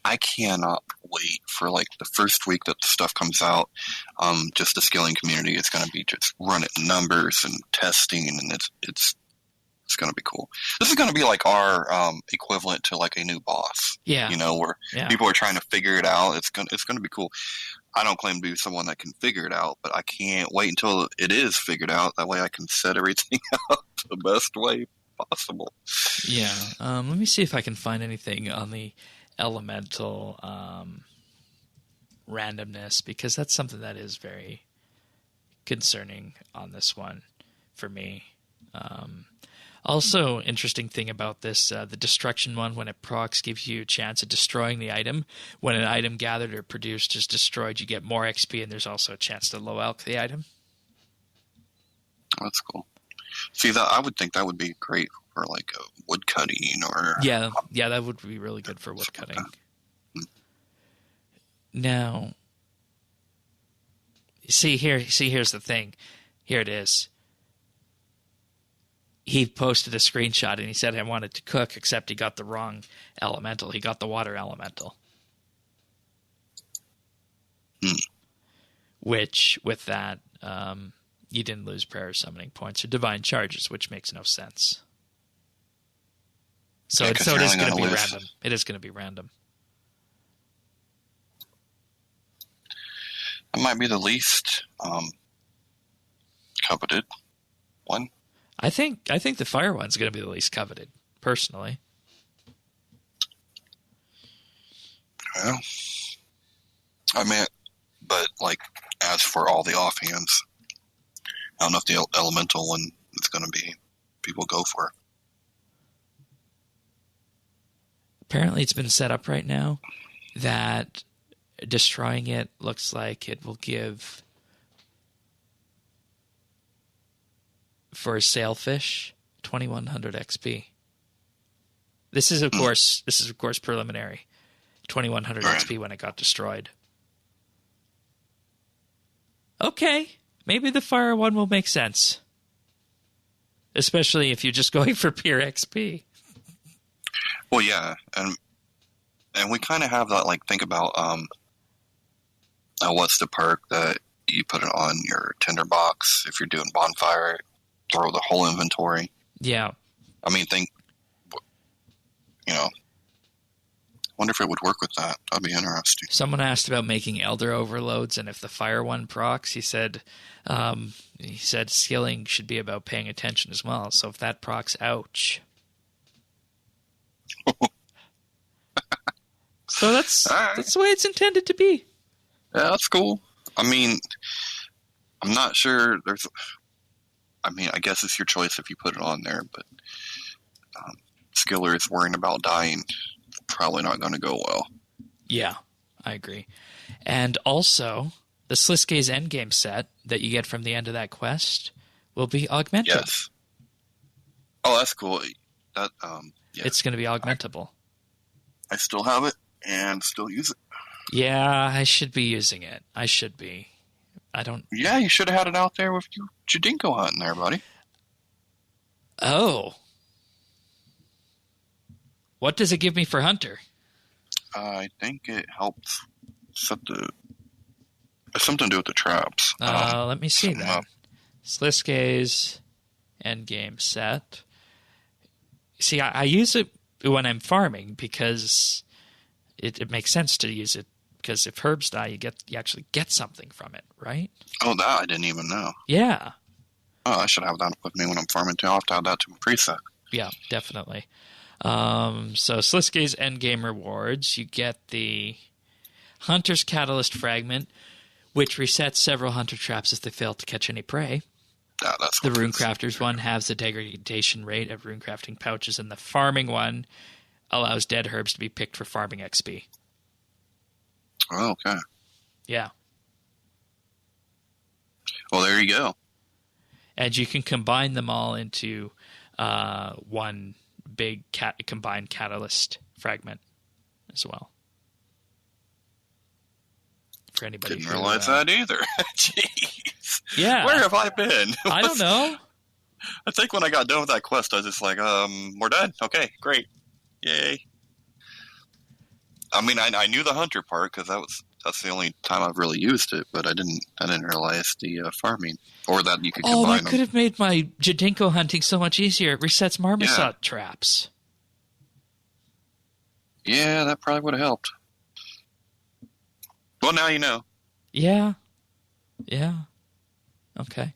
I cannot wait for the first week that the stuff comes out. Just the skilling community is going to be just running numbers and testing, and it's going to be cool. This is going to be like our equivalent to a new boss. Yeah. Where people are trying to figure it out. It's going to be cool. I don't claim to be someone that can figure it out, but I can't wait until it is figured out. That way I can set everything up the best way possible. Yeah. Let me see if I can find anything on the elemental randomness, because that's something that is very concerning on this one for me. Also, interesting thing about this, the destruction one, when it procs, gives you a chance of destroying the item. When an item gathered or produced is destroyed, you get more XP, and there's also a chance to low alch the item. That's cool. See, that I would think that would be great for a wood cutting or... Yeah, that would be really good for wood cutting. Now, here's the thing. Here it is. He posted a screenshot and he said I wanted to cook, except he got the wrong elemental. He got the water elemental. Which, with that, you didn't lose prayer summoning points or divine charges, which makes no sense. So, it is going to be random. It is going to be random. That might be the least coveted one. I think the fire one's going to be the least coveted, personally. Well, I mean, but as for all the offhands, I don't know if the elemental one is going to be people go for it. Apparently it's been set up right now that destroying it looks like it will give, for a sailfish, 2100 XP. This is of course preliminary. 2100 XP when it got destroyed. Okay, maybe the fire one will make sense. Especially if you're just going for pure XP. Well, yeah, and we kind of have that, like, think about what's the perk that you put it on your tinderbox if you're doing bonfire, throw the whole inventory. Yeah. I mean, wonder if it would work with that. That'd be interesting. Someone asked about making elder overloads, and if the fire one procs, he said skilling should be about paying attention as well. So if that procs, ouch. So that's the way it's intended to be. Yeah, that's cool. I mean, I'm not sure I guess it's your choice if you put it on there, but skillers worrying about dying, probably not going to go well. Yeah, I agree. And also, the Sliske's endgame set that you get from the end of that quest will be augmented. Yes. Oh, that's cool. That yeah. It's going to be augmentable. I still have it and still use it. Yeah, I should be using it. I should be. I don't... Yeah, you should have had it out there with you Jadine hunting there, buddy. Oh. What does it give me for Hunter? I think it helps set it's something to do with the traps. Let me see that. Sliske's endgame set. See, I use it when I'm farming because it makes sense to use it, because if herbs die, you actually get something from it, right? Oh, that I didn't even know. Yeah. Oh, I should have that with me when I'm farming too. I'll have to add that to my preset. Yeah, definitely. So Sliske's endgame rewards, you get the Hunter's Catalyst Fragment, which resets several hunter traps if they fail to catch any prey. Yeah, that's the Runecrafter's one halves the degradation rate of runecrafting pouches, and the farming one allows dead herbs to be picked for farming XP. Oh, okay. Yeah. Well, there you go. And you can combine them all into one big combined catalyst fragment as well. For anybody didn't realize that either. Jeez. Yeah. Where have I been? I don't know. I think when I got done with that quest, I was just like, we're done. Okay, great. Yay. I mean, I knew the hunter part because that's the only time I've really used it, but I didn't realize the farming, or that you could combine them. Oh, that could have made my Jadinko hunting so much easier. It resets marmoset traps. Yeah, that probably would have helped. Well, now you know. Yeah. Yeah. Okay.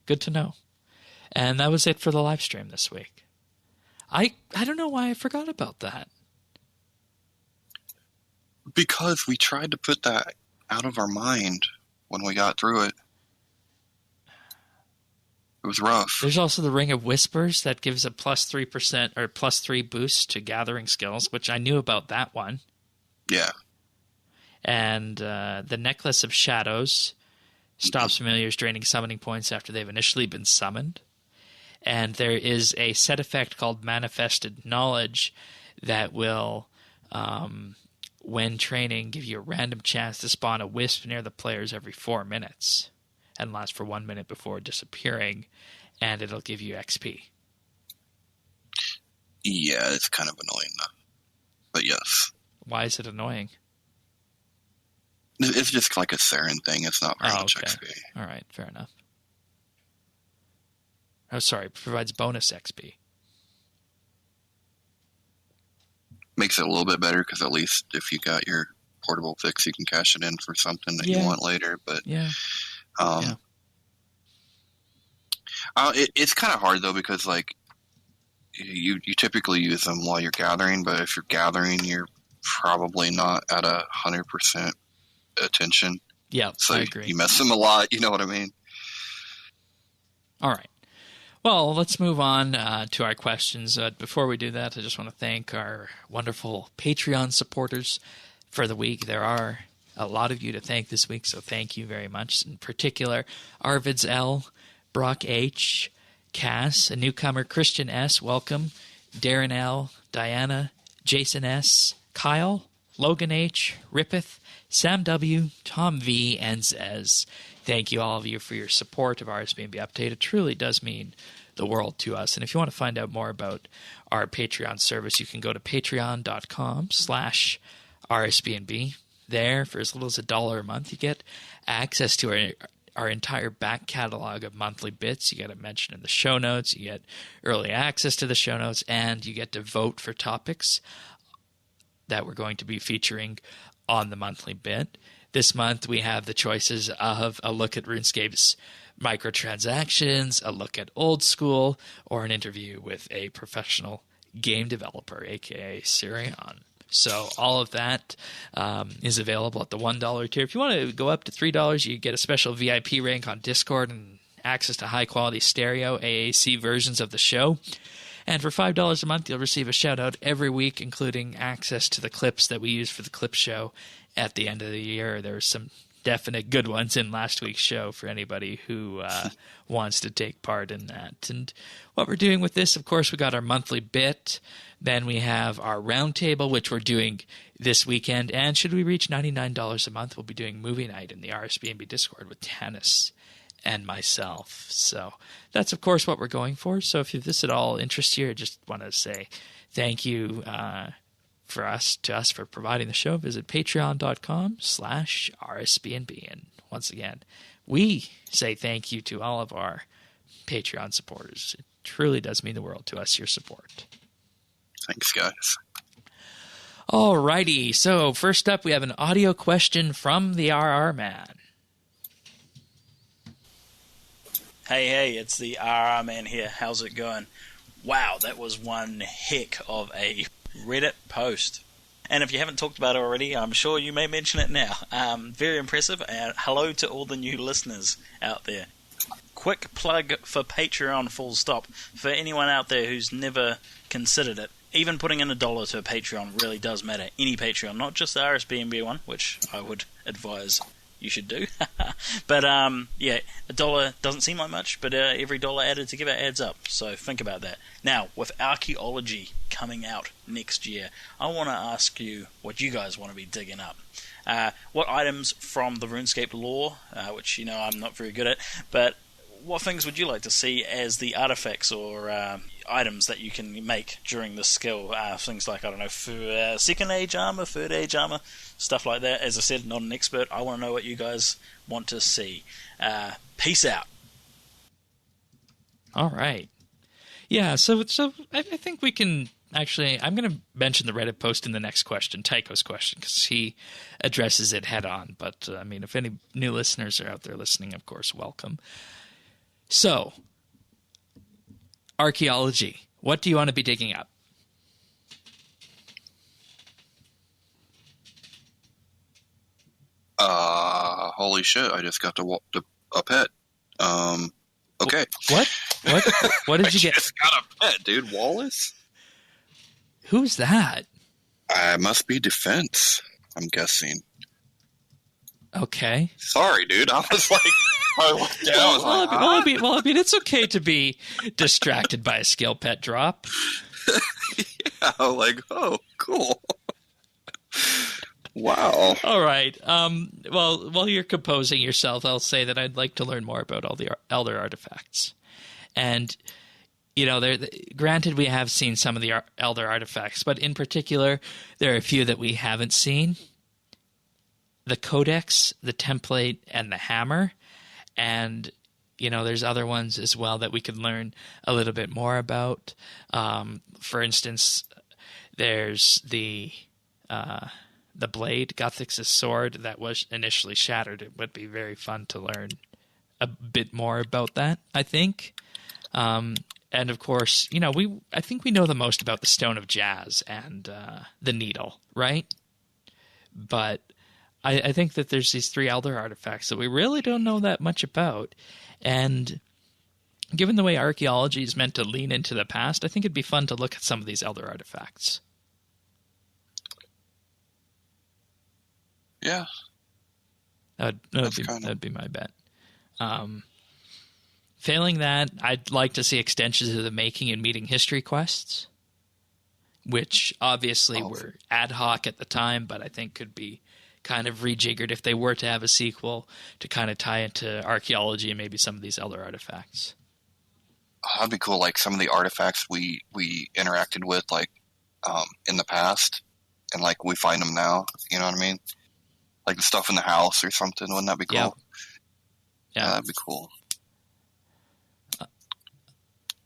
Good to know. And that was it for the live stream this week. I don't know why I forgot about that. Because we tried to put that out of our mind when we got through it. It was rough. There's also the Ring of Whispers that gives a +3% or +3 boost to gathering skills, which I knew about that one. Yeah. And the Necklace of Shadows stops familiars draining summoning points after they've initially been summoned. And there is a set effect called Manifested Knowledge that will, when training, give you a random chance to spawn a wisp near the players every 4 minutes and last for 1 minute before disappearing, and it'll give you XP. Yeah, it's kind of annoying, though. But yes. Why is it annoying? It's just like a Saren thing. It's not very much okay. XP. All right, fair enough. Oh, sorry, it provides bonus XP. Makes it a little bit better because at least if you got your portable fix, you can cash it in for something that you want later. But it's kind of hard though because like you typically use them while you're gathering, but if you're gathering, you're probably not at 100% attention. Yeah, so I agree. You miss them a lot. You know what I mean? All right. Well, let's move on to our questions. Before we do that, I just want to thank our wonderful Patreon supporters for the week. There are a lot of you to thank this week, so thank you very much. In particular, Arvids L., Brock H., Cass, a newcomer, Christian S., welcome, Darren L., Diana, Jason S., Kyle, Logan H., Rippeth, Sam W., Tom V., and Zez. Thank you, all of you, for your support of RSBANDB Update. It truly does mean the world to us. And if you want to find out more about our Patreon service, you can go to patreon.com/RSBANDB. There, for as little as $1 a month, you get access to our entire back catalog of monthly bits. You get a mention in the show notes, you get early access to the show notes, and you get to vote for topics that we're going to be featuring on the monthly bit. This month, we have the choices of a look at RuneScape's microtransactions, a look at old school, or an interview with a professional game developer, aka Sirion. So all of that is available at the $1 tier. If you want to go up to $3, you get a special VIP rank on Discord and access to high-quality stereo AAC versions of the show. And for $5 a month, you'll receive a shout-out every week, including access to the clips that we use for the clip show at the end of the year. There were some definite good ones in last week's show for anybody who wants to take part in that. And what we're doing with this, of course, we got our monthly bit. Then we have our roundtable, which we're doing this weekend. And should we reach $99 a month, we'll be doing movie night in the RSBANDB Discord with Tannis and myself. So that's, of course, what we're going for. So if this at all interests you, I just want to say thank you to us for providing the show. Visit patreon.com/RSBANDB. And once again, we say thank you to all of our Patreon supporters. It truly does mean the world to us, your support. Thanks, guys. All righty. So first up, we have an audio question from the RR Man. Hey, it's the RR Man here. How's it going? Wow, that was one heck of a Reddit post. And if you haven't talked about it already, I'm sure you may mention it now. Very impressive, and hello to all the new listeners out there. Quick plug for Patreon, full stop. For anyone out there who's never considered it, even putting in $1 to a Patreon really does matter. Any Patreon, not just the RSBANDB one, which I would advise you should do. But yeah, $1 doesn't seem like much, but every dollar added together adds up. So think about that. Now, with archaeology coming out next year, I want to ask you what you guys want to be digging up. What items from the RuneScape lore, which you know I'm not very good at, but what things would you like to see as the artifacts or items that you can make during the skill? Things like, I don't know, for second age armor, third age armor, stuff like that. As I said, not an expert. I want to know what you guys want to see. Peace out. All right. Yeah, so I think we can actually, I'm going to mention the Reddit post in the next question, Tycho's question, because he addresses it head on. But, I mean, if any new listeners are out there listening, of course, welcome. So, archaeology. What do you want to be digging up? Holy shit! I just got a pet. Okay. What? What did you get? I just got a pet, dude. Wallace. Who's that? Must be defense. I'm guessing. Okay. Sorry, dude. I was like, I looked down. Well, I mean, it's okay to be distracted by a skill pet drop. Yeah, like, oh, cool. Wow. All right. Well, while you're composing yourself, I'll say that I'd like to learn more about all the Elder artifacts. And, you know, granted, we have seen some of the Elder artifacts, but in particular, there are a few that we haven't seen. The Codex, the Template, and the Hammer. And, you know, there's other ones as well that we could learn a little bit more about. For instance, there's the blade, Gothix's sword, that was initially shattered. It would be very fun to learn a bit more about that, I think. And of course, you know, I think we know the most about the Stone of Jazz and the Needle, right? But I think that there's these three Elder artifacts that we really don't know that much about. And given the way archaeology is meant to lean into the past, I think it'd be fun to look at some of these elder artifacts. Yeah. That'd be my bet. Failing that, I'd like to see extensions of the making and meeting history quests, which obviously were ad hoc at the time, but I think could be kind of rejiggered if they were to have a sequel to kind of tie into archaeology and maybe some of these elder artifacts. That'd be cool. Like some of the artifacts we interacted with, like in the past, and like we find them now. You know what I mean? Like the stuff in the house or something. Wouldn't that be cool? Yeah, that'd be cool.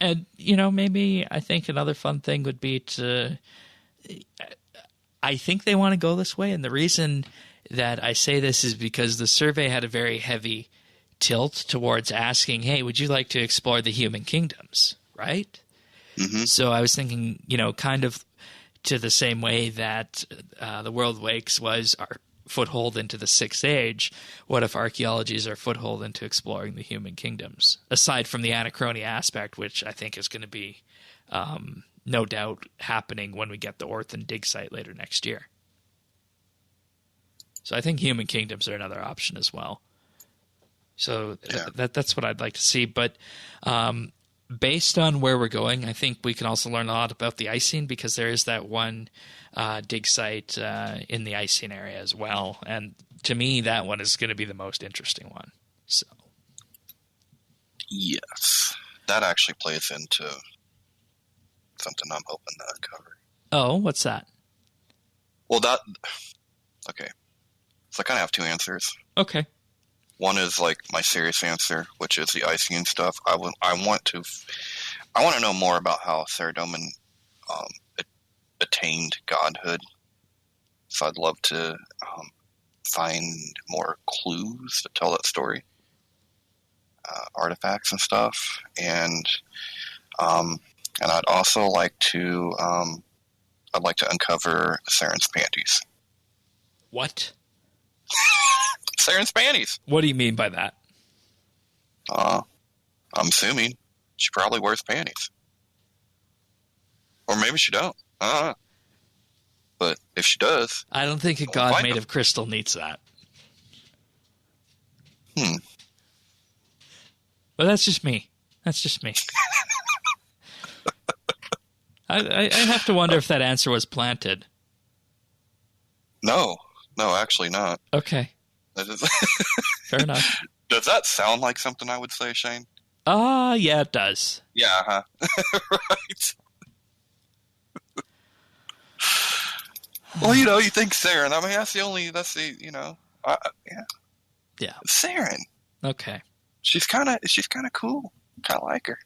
And, you know, maybe I think another fun thing would be to... I think they want to go this way, and the reason that I say this is because the survey had a very heavy tilt towards asking, hey, would you like to explore the human kingdoms, right? Mm-hmm. So I was thinking, you know, kind of to the same way that the World Wakes was our foothold into the Sixth Age, what if archaeology is our foothold into exploring the human kingdoms, aside from the Anachronia aspect, which I think is going to be no doubt happening when we get the Orthan dig site later next year. So I think human kingdoms are another option as well. So that's what I'd like to see. But based on where we're going, I think we can also learn a lot about the Icene, because there is that one dig site in the Icene area as well. And to me, that one is going to be the most interesting one. So, yes, that actually plays into something I'm hoping to uncover. Oh, what's that? Well, okay. So I kind of have two answers. Okay. One is like my serious answer, which is the Icene stuff. I want to know more about how Saradomin attained godhood. So I'd love to find more clues to tell that story, artifacts and stuff, and I'd also like to uncover Saren's panties. What? Saren's panties. What do you mean by that? I'm assuming she probably wears panties, or maybe she don't. But if she does, I don't think a god made of crystal needs that. But that's just me. I have to wonder if that answer was planted. No, actually not. Okay. Fair enough. Does that sound like something I would say, Shane? Yeah, it does. Yeah, right. Well, you think Saren. I mean, that's the yeah. Saren. Okay. She's kind of cool. Kind of like her.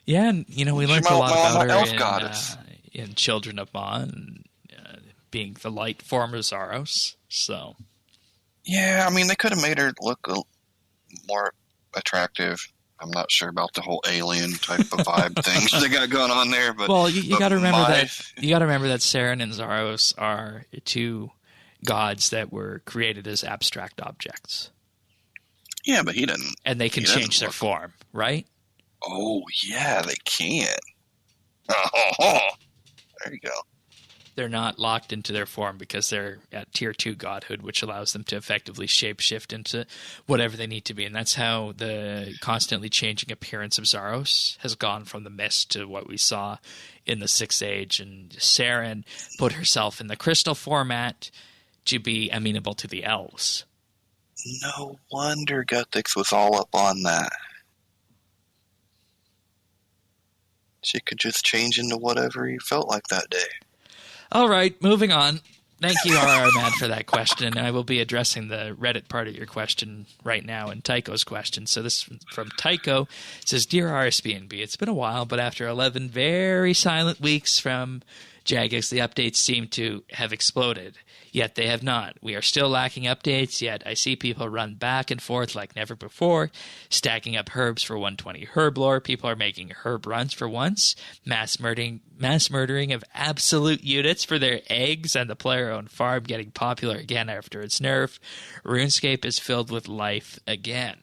Yeah, and we learned a lot about her in Children of Ma, and being the light form of Zaros. So. Yeah, I mean, they could have made her look more attractive. I'm not sure about the whole alien type of vibe things they got going on there, but you got to remember that Saren and Zaros are two gods that were created as abstract objects. Yeah, but he didn't, and they can change their form, right? Oh yeah, they can. Oh, there you go. They're not locked into their form because they're at tier 2 godhood, which allows them to effectively shapeshift into whatever they need to be. And that's how the constantly changing appearance of Zaros has gone from the mist to what we saw in the Sixth Age. And Saren put herself in the crystal format to be amenable to the elves. No wonder Guthix was all up on that. She could just change into whatever he felt like that day. All right, moving on. Thank you, RR Mad, for that question. I will be addressing the Reddit part of your question right now and Tycho's question. So this is from Tycho. It says, Dear RSBNB, it's been a while, but after 11 very silent weeks from Jagex, the updates seem to have exploded. Yet they have not. We are still lacking updates, yet I see people run back and forth like never before, stacking up herbs for 120 herb lore. People are making herb runs for once, mass murdering of absolute units for their eggs, and the player-owned farm getting popular again after its nerf. RuneScape is filled with life again.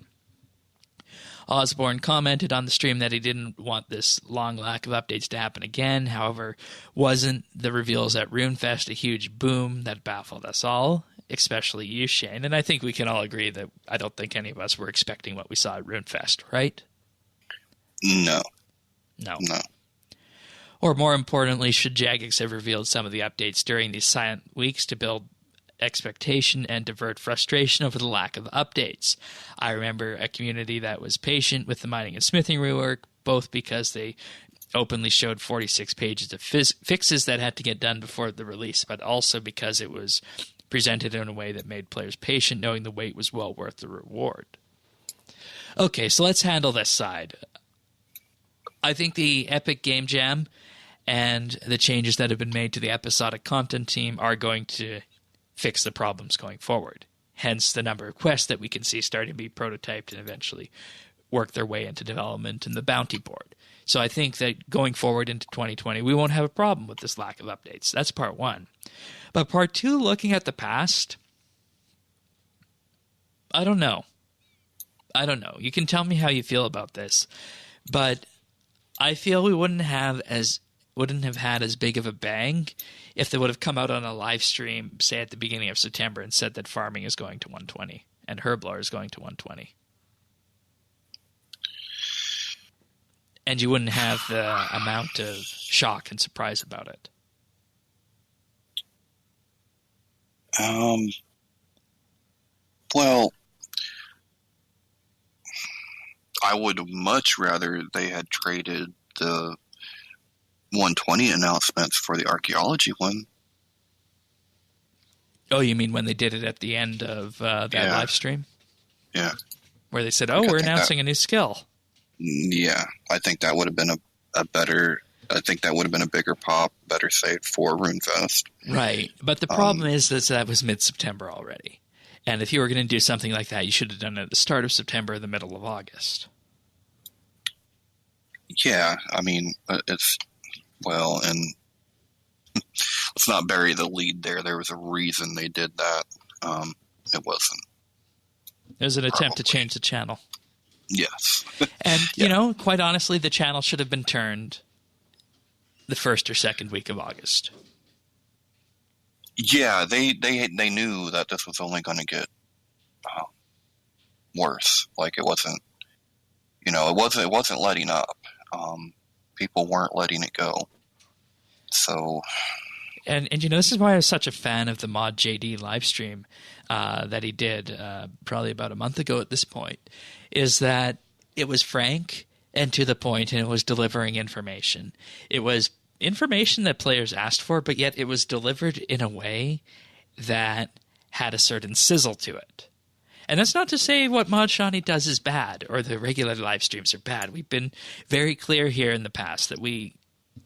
Osborne commented on the stream that he didn't want this long lack of updates to happen again. However, wasn't the reveals at RuneFest a huge boom that baffled us all, especially you, Shane? And I think we can all agree that I don't think any of us were expecting what we saw at RuneFest, right? No. Or more importantly, should Jagex have revealed some of the updates during these silent weeks to build expectation and divert frustration over the lack of updates? I remember a community that was patient with the mining and smithing rework, both because they openly showed 46 pages of fixes that had to get done before the release, but also because it was presented in a way that made players patient, knowing the wait was well worth the reward. Okay, so let's handle this side. I think the Epic Game Jam and the changes that have been made to the episodic content team are going to fix the problems going forward. Hence the number of quests that we can see starting to be prototyped and eventually work their way into development and the bounty board. So I think that going forward into 2020, we won't have a problem with this lack of updates. That's part one. But part two, looking at the past, I don't know. You can tell me how you feel about this, but I feel we wouldn't have had as big of a bang if they would have come out on a live stream, say at the beginning of September, and said that farming is going to 120 and Herblore is going to 120. And you wouldn't have the amount of shock and surprise about it. Well, I would much rather they had traded the 120 announcements for the archaeology one. Oh, you mean when they did it at the end of that live stream? Yeah. Where they said, we're announcing a new skill. Yeah. I think that would have been a bigger pop, better save for RuneFest. Right. But the problem is that was mid-September already. And if you were going to do something like that, you should have done it at the start of September or the middle of August. Yeah. I mean, it's... Well, and let's not bury the lead there. There was a reason they did that. It wasn't. It was an attempt to change the channel. Yes. And, quite honestly, the channel should have been turned the first or second week of August. Yeah, they knew that this was only going to get worse. Like, it wasn't, it wasn't letting up. People weren't letting it go. So, and this is why I was such a fan of the Mod JD live stream that he did probably about a month ago at this point, is that it was frank and to the point, and it was delivering information. It was information that players asked for, but yet it was delivered in a way that had a certain sizzle to it. And that's not to say what Mod Shawnee does is bad or the regular live streams are bad. We've been very clear here in the past that we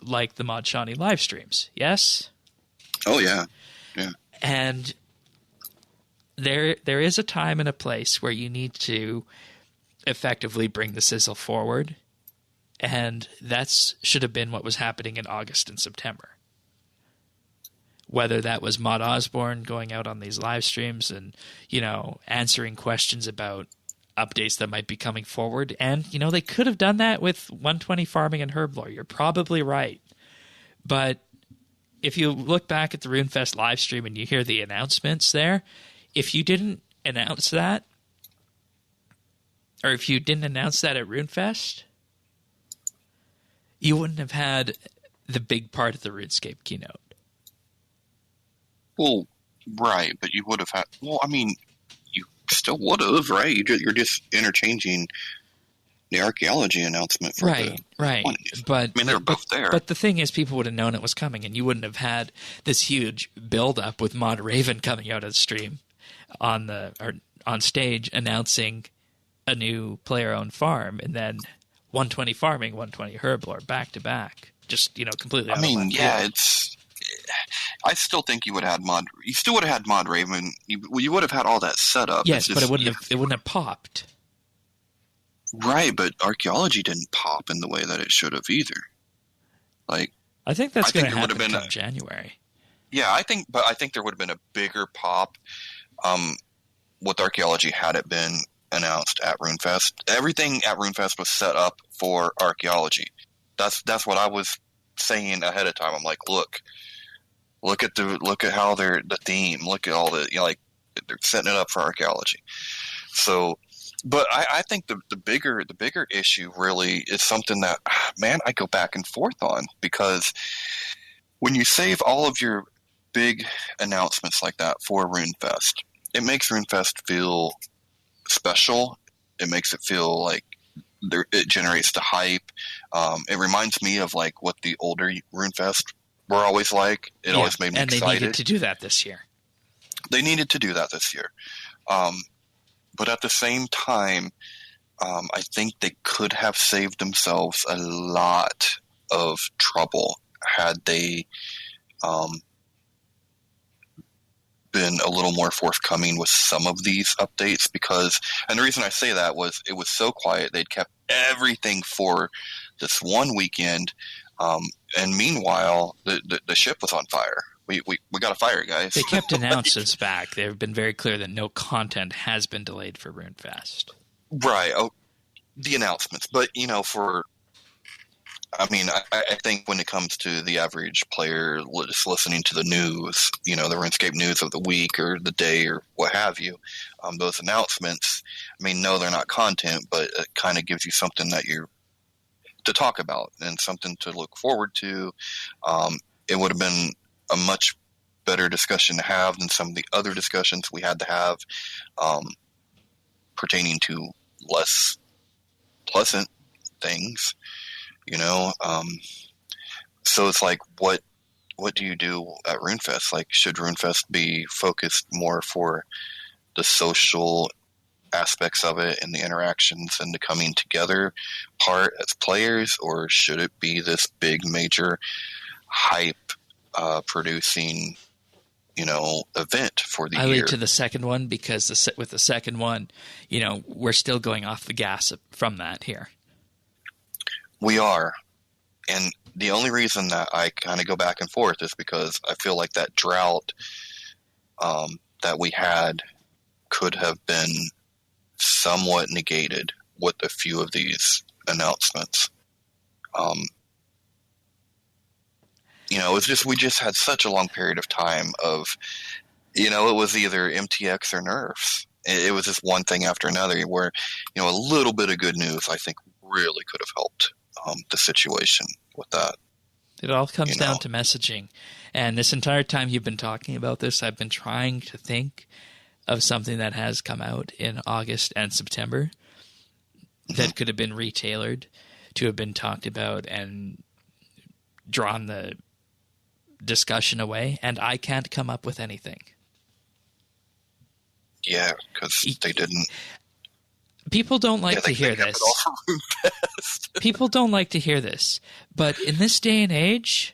like the Mod Shawnee live streams. Yes? Oh, yeah. Yeah. And there is a time and a place where you need to effectively bring the sizzle forward. And that should have been what was happening in August and September. Whether that was Mod Osborne going out on these live streams and, answering questions about updates that might be coming forward. And, they could have done that with 120 farming and Herblore. You're probably right. But if you look back at the RuneFest live stream and you hear the announcements there, if you didn't announce that, or if you didn't announce that at RuneFest, you wouldn't have had the big part of the RuneScape keynote. Well, right, but you would have had... Well, I mean, you still would have, right? You're just interchanging the archaeology announcement for right. But I mean, they're both there. But the thing is, people would have known it was coming, and you wouldn't have had this huge build-up with Mod Raven coming out of the stream on stage announcing a new player-owned farm, and then 120 farming, 120 Herblore back-to-back. Just, completely out of line. I still think you would have had you still would have had Mod Raven. You would have had all that set up. Yes, but it wouldn't have popped. Right, but archaeology didn't pop in the way that it should have either. Like, I think that's going to happen come January. Yeah, I think there would have been a bigger pop with archaeology had it been announced at RuneFest. Everything at RuneFest was set up for archaeology. That's what I was saying ahead of time. I'm like, look at how the theme. Look at all the like they're setting it up for archaeology. So, but I think the bigger issue really is something that, man, I go back and forth on, because when you save all of your big announcements like that for RuneFest, it makes RuneFest feel special. It makes it feel like it generates the hype. It reminds me of like what the older RuneFest were always like. It always made me excited. And they needed to do that this year. They needed to do that this year. But at the same time, I think they could have saved themselves a lot of trouble had they been a little more forthcoming with some of these updates. Because, and the reason I say that was it was so quiet. They'd kept everything for this one weekend, and meanwhile, the ship was on fire. We got a fire, guys. They kept announcements back. They've been very clear that no content has been delayed for RuneFest. Right. Oh, the announcements. But, I think when it comes to the average player just listening to the news, the RuneScape news of the week or the day or what have you, those announcements, no, they're not content, but it kind of gives you something that you're to talk about and something to look forward to. It would have been a much better discussion to have than some of the other discussions we had to have pertaining to less pleasant things, so it's like, what do you do at RuneFest? Like, should RuneFest be focused more for the social aspects of it and the interactions and the coming together part as players, or should it be this big major hype producing event for the year? I lead to the second one, because with the second one, we're still going off the gas from that here. We are. And the only reason that I kind of go back and forth is because I feel like that drought that we had could have been somewhat negated with a few of these announcements. It was just, we just had such a long period of time of, it was either MTX or nerfs. It was just one thing after another where, a little bit of good news, I think, really could have helped the situation with that. It all comes down to messaging. And this entire time you've been talking about this, I've been trying to think of something that has come out in August and September that could have been retailored to have been talked about and drawn the discussion away, and I can't come up with anything. Yeah, because they didn't. People don't like to hear this. People don't like to hear this. But in this day and age,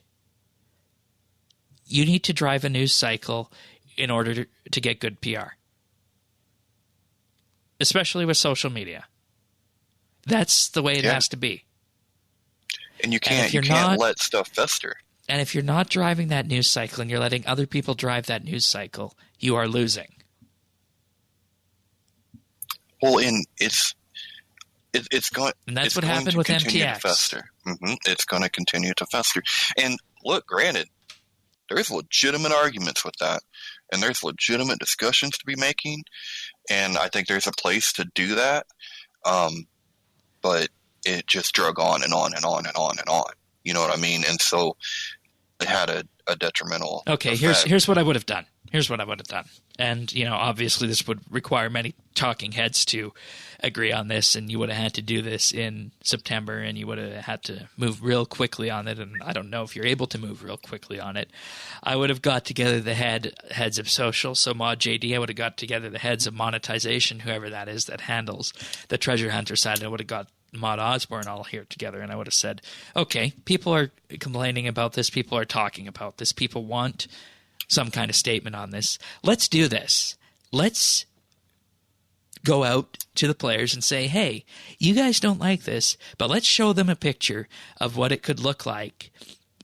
you need to drive a news cycle in order to get good PR. Especially with social media. That's the way it has to be. And you can't let stuff fester. And if you're not driving that news cycle and you're letting other people drive that news cycle, you are losing. Well, it's going. And that's what happened with MTX. Fester. It's going to continue to fester. And look, granted, there's legitimate arguments with that, and there's legitimate discussions to be making, and I think there's a place to do that. But it just drug on and on and on and on and on. You know what I mean? And so it had a detrimental effect. Here's what I would have done. And, obviously this would require many talking heads to agree on this, and you would have had to do this in September, and you would have had to move real quickly on it, and I don't know if you're able to move real quickly on it. I would have got together the heads of social, so Mod JD, I would have got together the heads of monetization, whoever that is that handles the treasure hunter side, and I would have got Mod Osborne all here together, and I would have said, okay, people are complaining about this, people are talking about this, people want some kind of statement on this. Let's do this. Let's go out to the players and say, hey, you guys don't like this, but let's show them a picture of what it could look like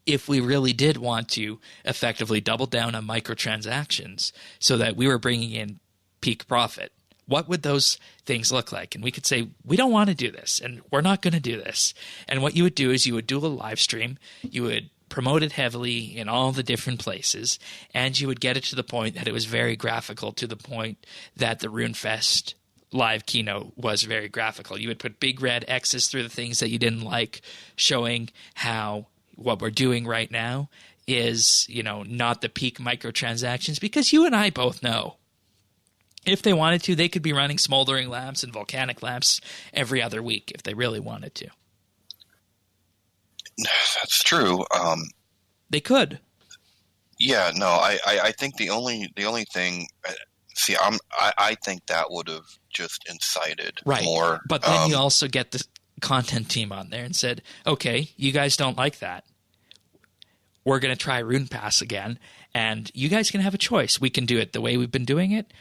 if we really did want to effectively double down on microtransactions so that we were bringing in peak profit. What would those things look like? And we could say, we don't want to do this, and we're not going to do this. And what you would do is you would do a live stream. You would promote it heavily in all the different places, and you would get it to the point that it was very graphical, to the point that the RuneFest live keynote was very graphical. You would put big red X's through the things that you didn't like, showing how what we're doing right now is, not the peak microtransactions, because you and I both know if they wanted to, they could be running smoldering lamps and volcanic lamps every other week if they really wanted to. That's true. They could. Yeah, no, I think the only thing, I think that would have just incited more. But then you also get the content team on there and said, okay, you guys don't like that. We're going to try Rune Pass again, and you guys can have a choice. We can do it the way we've been doing it,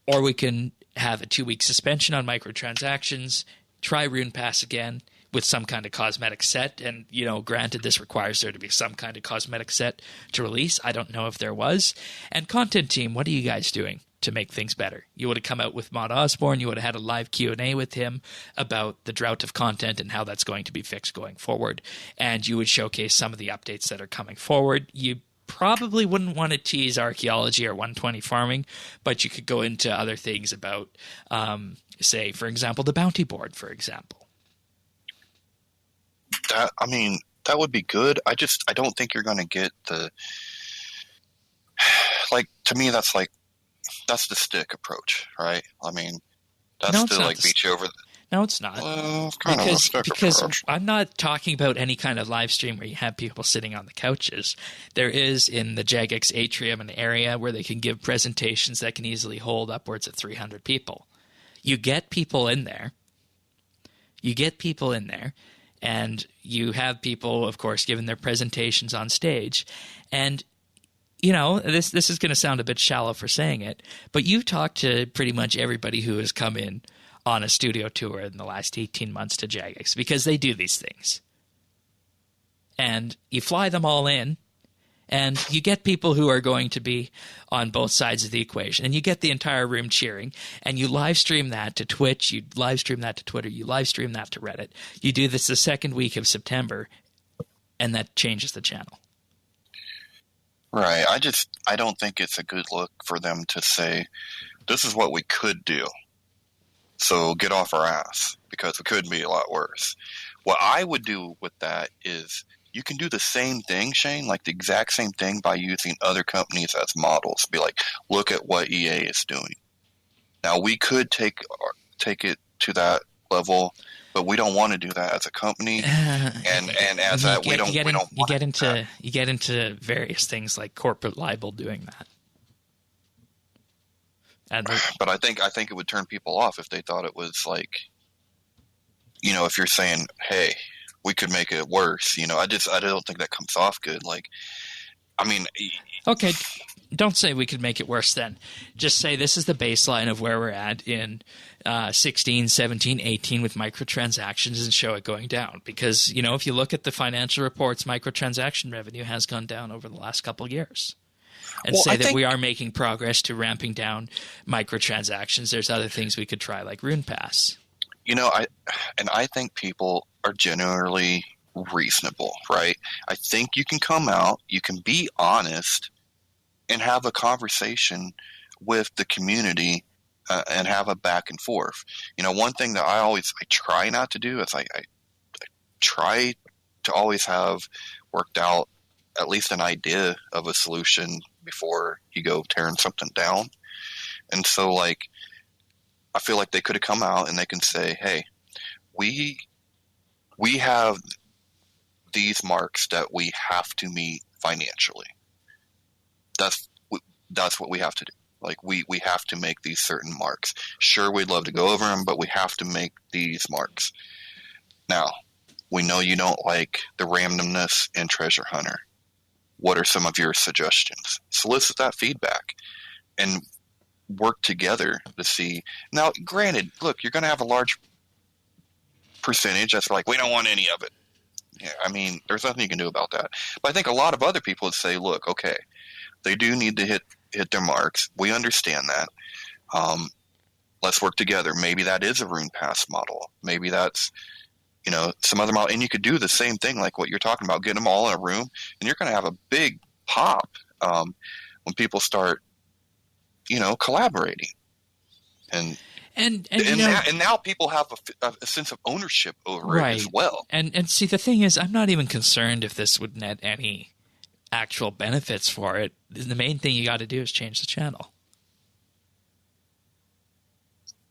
or we can have a 2-week suspension on microtransactions, try Rune Pass again with some kind of cosmetic set. And, granted, this requires there to be some kind of cosmetic set to release. I don't know if there was. And content team, what are you guys doing to make things better? You would have come out with Maud Osborne. You would have had a live Q&A with him about the drought of content and how that's going to be fixed going forward. And you would showcase some of the updates that are coming forward. You probably wouldn't want to tease archaeology or 120 farming, but you could go into other things about, say, for example, the bounty board, for example. That would be good. I don't think you're going to get the, to me, that's the stick approach, right? That's beat you over. No, it's not. Well, because I'm not talking about any kind of live stream where you have people sitting on the couches. There is in the Jagex atrium an area where they can give presentations that can easily hold upwards of 300 people. You get people in there. And you have people, of course, giving their presentations on stage. And, this is going to sound a bit shallow for saying it, but you've talked to pretty much everybody who has come in on a studio tour in the last 18 months to Jagex, because they do these things. And you fly them all in, and you get people who are going to be on both sides of the equation, and you get the entire room cheering, and you live stream that to Twitch, you live stream that to Twitter, you live stream that to Reddit. You do this the second week of September, and that changes the channel. Right. I don't think it's a good look for them to say, this is what we could do, so get off our ass, because it could be a lot worse. What I would do with that is, you can do the same thing, Shane, like the exact same thing, by using other companies as models. Be like, look at what EA is doing. Now, we could take it to that level, but we don't want to do that as a company. And as that, we don't. You get into various things like corporate libel doing that. But I think it would turn people off if they thought it was like, if you're saying, hey, we could make it worse. I don't think that comes off good. Okay, don't say we could make it worse then. Just say this is the baseline of where we're at in 16, 17, 18 with microtransactions, and show it going down. Because, if you look at the financial reports, microtransaction revenue has gone down over the last couple of years. And we are making progress to ramping down microtransactions. There's other things we could try, like Rune Pass. I think people are generally reasonable, right? I think you can come out, you can be honest, and have a conversation with the community and have a back and forth. One thing that I try not to do is I try to always have worked out at least an idea of a solution before you go tearing something down. And so, I feel like they could have come out and they can say, hey, we have these marks that we have to meet financially. That's what we have to do. We have to make these certain marks. Sure, we'd love to go over them, but we have to make these marks. Now, we know you don't like the randomness in Treasure Hunter. What are some of your suggestions? Solicit that feedback and work together to see. Now, granted, look, you're going to have a large percentage that's we don't want any of it. Yeah, there's nothing you can do about that. But I think a lot of other people would say, look, okay, they do need to hit their marks. We understand that. let's work together. Maybe that is a Rune Pass model. Maybe that's, some other model. And you could do the same thing like what you're talking about, get them all in a room, and you're going to have a big pop when people start, collaborating. And now people have a sense of ownership over it as well. And see, the thing is, I'm not even concerned if this would net any actual benefits for it. The main thing you got to do is change the channel.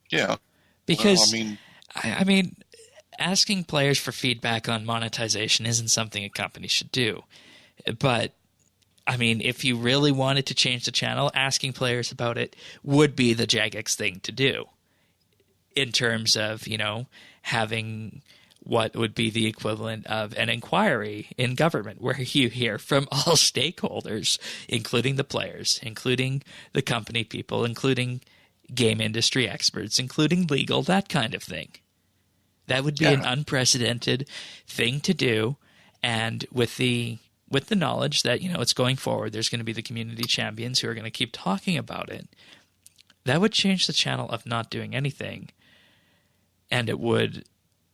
Yeah. Because, I mean, asking players for feedback on monetization isn't something a company should do. But, I mean, if you really wanted to change the channel, asking players about it would be the Jagex thing to do in terms of, having what would be the equivalent of an inquiry in government where you hear from all stakeholders, including the players, including the company people, including game industry experts, including legal, that kind of thing. That would be an unprecedented thing to do, and with the knowledge that, it's going forward, there's going to be the community champions who are going to keep talking about it, that would change the channel of not doing anything, and it would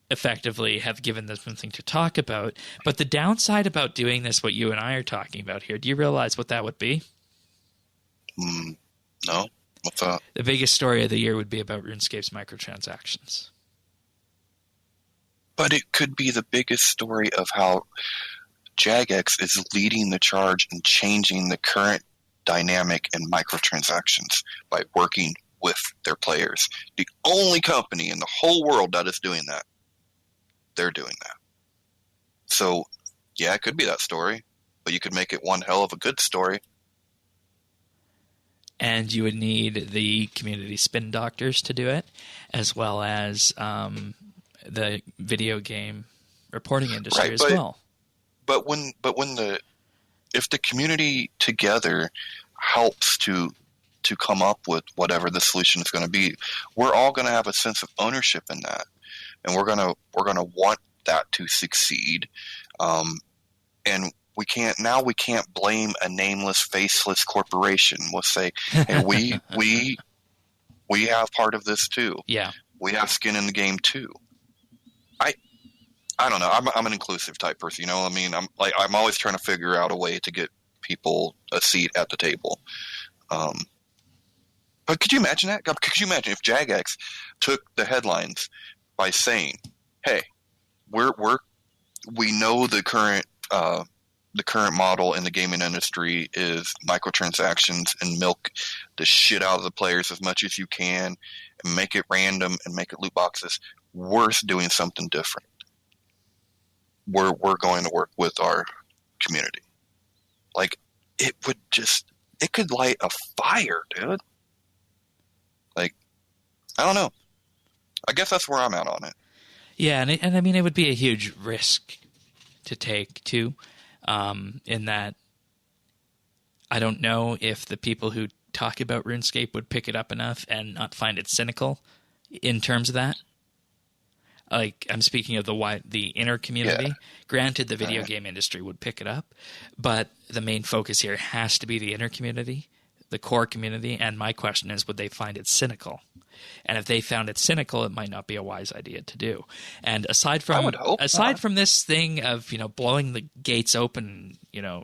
effectively have given them something to talk about. But the downside about doing this, what you and I are talking about here, do you realize what that would be? No. What's that? The biggest story of the year would be about RuneScape's microtransactions. But it could be the biggest story of how Jagex is leading the charge in changing the current dynamic in microtransactions by working with their players. The only company in the whole world that is doing that. They're doing that. So, yeah, it could be that story, but you could make it one hell of a good story. And you would need the community spin doctors to do it, as well as the video game reporting industry well. But if the community together helps to come up with whatever the solution is going to be, we're all going to have a sense of ownership in that, and we're gonna want that to succeed. And we can't blame a nameless, faceless corporation. We'll say, hey, we have part of this too. Yeah, we have skin in the game too. I don't know. I'm an inclusive type person. I'm always trying to figure out a way to get people a seat at the table. But could you imagine that? Could you imagine if Jagex took the headlines by saying, "Hey, we know the current model in the gaming industry is microtransactions and milk the shit out of the players as much as you can and make it random and make it loot boxes. Worth doing something different. We're going to work with our community." Like, it could light a fire, dude. Like, I don't know. I guess that's where I'm at on it. Yeah, and I mean, it would be a huge risk to take too, in that I don't know if the people who talk about RuneScape would pick it up enough and not find it cynical in terms of that. Like, I'm speaking of the inner community. Yeah. Granted, the video game industry would pick it up, but the main focus here has to be the inner community, the core community, and my question is, would they find it cynical? And if they found it cynical, it might not be a wise idea to do. And aside from this thing of, blowing the gates open,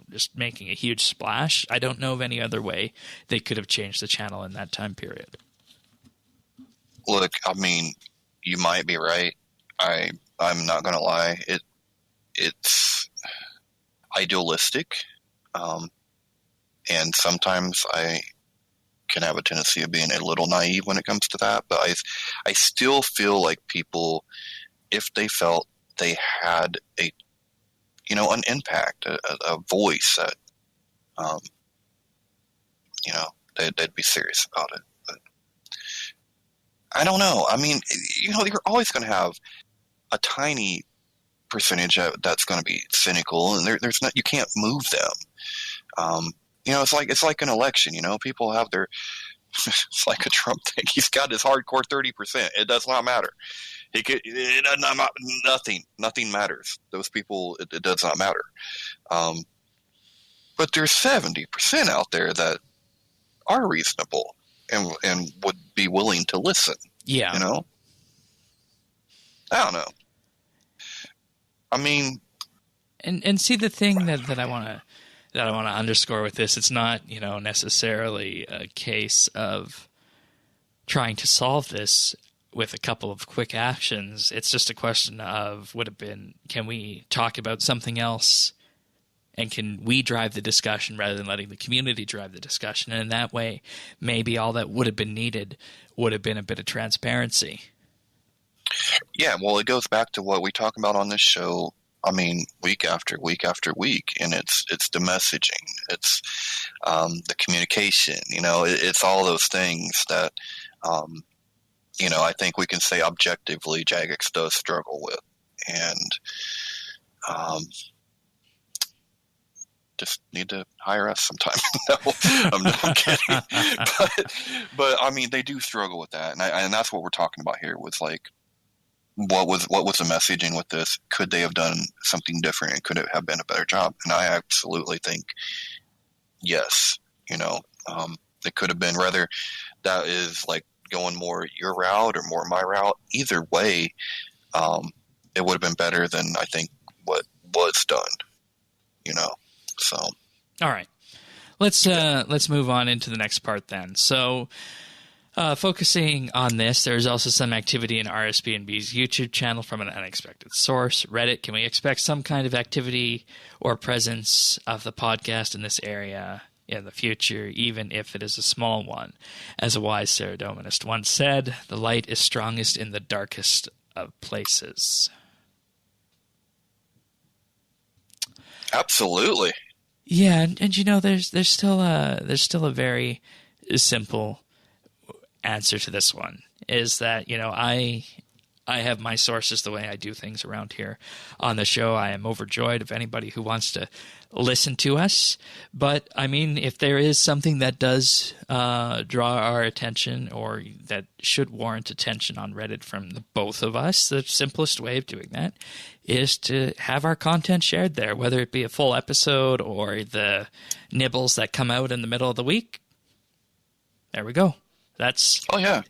just making a huge splash, I don't know of any other way they could have changed the channel in that time period. Look, I mean, you might be right. I'm not going to lie. It's idealistic. And sometimes I can have a tendency of being a little naive when it comes to that. But I still feel like people, if they felt they had an impact, a voice that, they'd be serious about it. But I don't know. I mean, you're always going to have a tiny percentage that's going to be cynical, and there's not, you can't move them. It's like an election. People have their. It's like a Trump thing. He's got his hardcore 30%. It does not matter. Nothing matters. Those people, it does not matter. But there's 70% out there that are reasonable. and would be willing to listen. Yeah. You know? I don't know. I mean, and see, the thing that I want to underscore with this, it's not, necessarily a case of trying to solve this with a couple of quick actions. It's just a question of can we talk about something else, and can we drive the discussion rather than letting the community drive the discussion? And in that way, maybe all that would have been needed would have been a bit of transparency. Yeah, well, it goes back to what we talk about on this show. I mean, week after week after week, and it's the messaging, it's the communication. It's all those things that I think we can say objectively Jagex does struggle with, and just need to hire us sometime. No, I'm kidding. But I mean, they do struggle with that, and that's what we're talking about here. Was like, what was the messaging with this? Could they have done something different? And could it have been a better job? And I absolutely think yes. It could have been, whether that is like going more your route or more my route. Either way, it would have been better than I think what was done. So. All right, let's move on into the next part then. So. Focusing on this, there's also some activity in RSBANDB's YouTube channel from an unexpected source, Reddit. Can we expect some kind of activity or presence of the podcast in this area in the future, even if it is a small one? As a wise ceredominist once said, the light is strongest in the darkest of places. Absolutely. Yeah, and there's still a very simple answer to this one, is that I have my sources the way I do things around here on the show. I am overjoyed of anybody who wants to listen to us, but I mean, if there is something that does draw our attention or that should warrant attention on Reddit from the both of us, the simplest way of doing that is to have our content shared there, whether it be a full episode or the nibbles that come out in the middle of the week. There we go. That's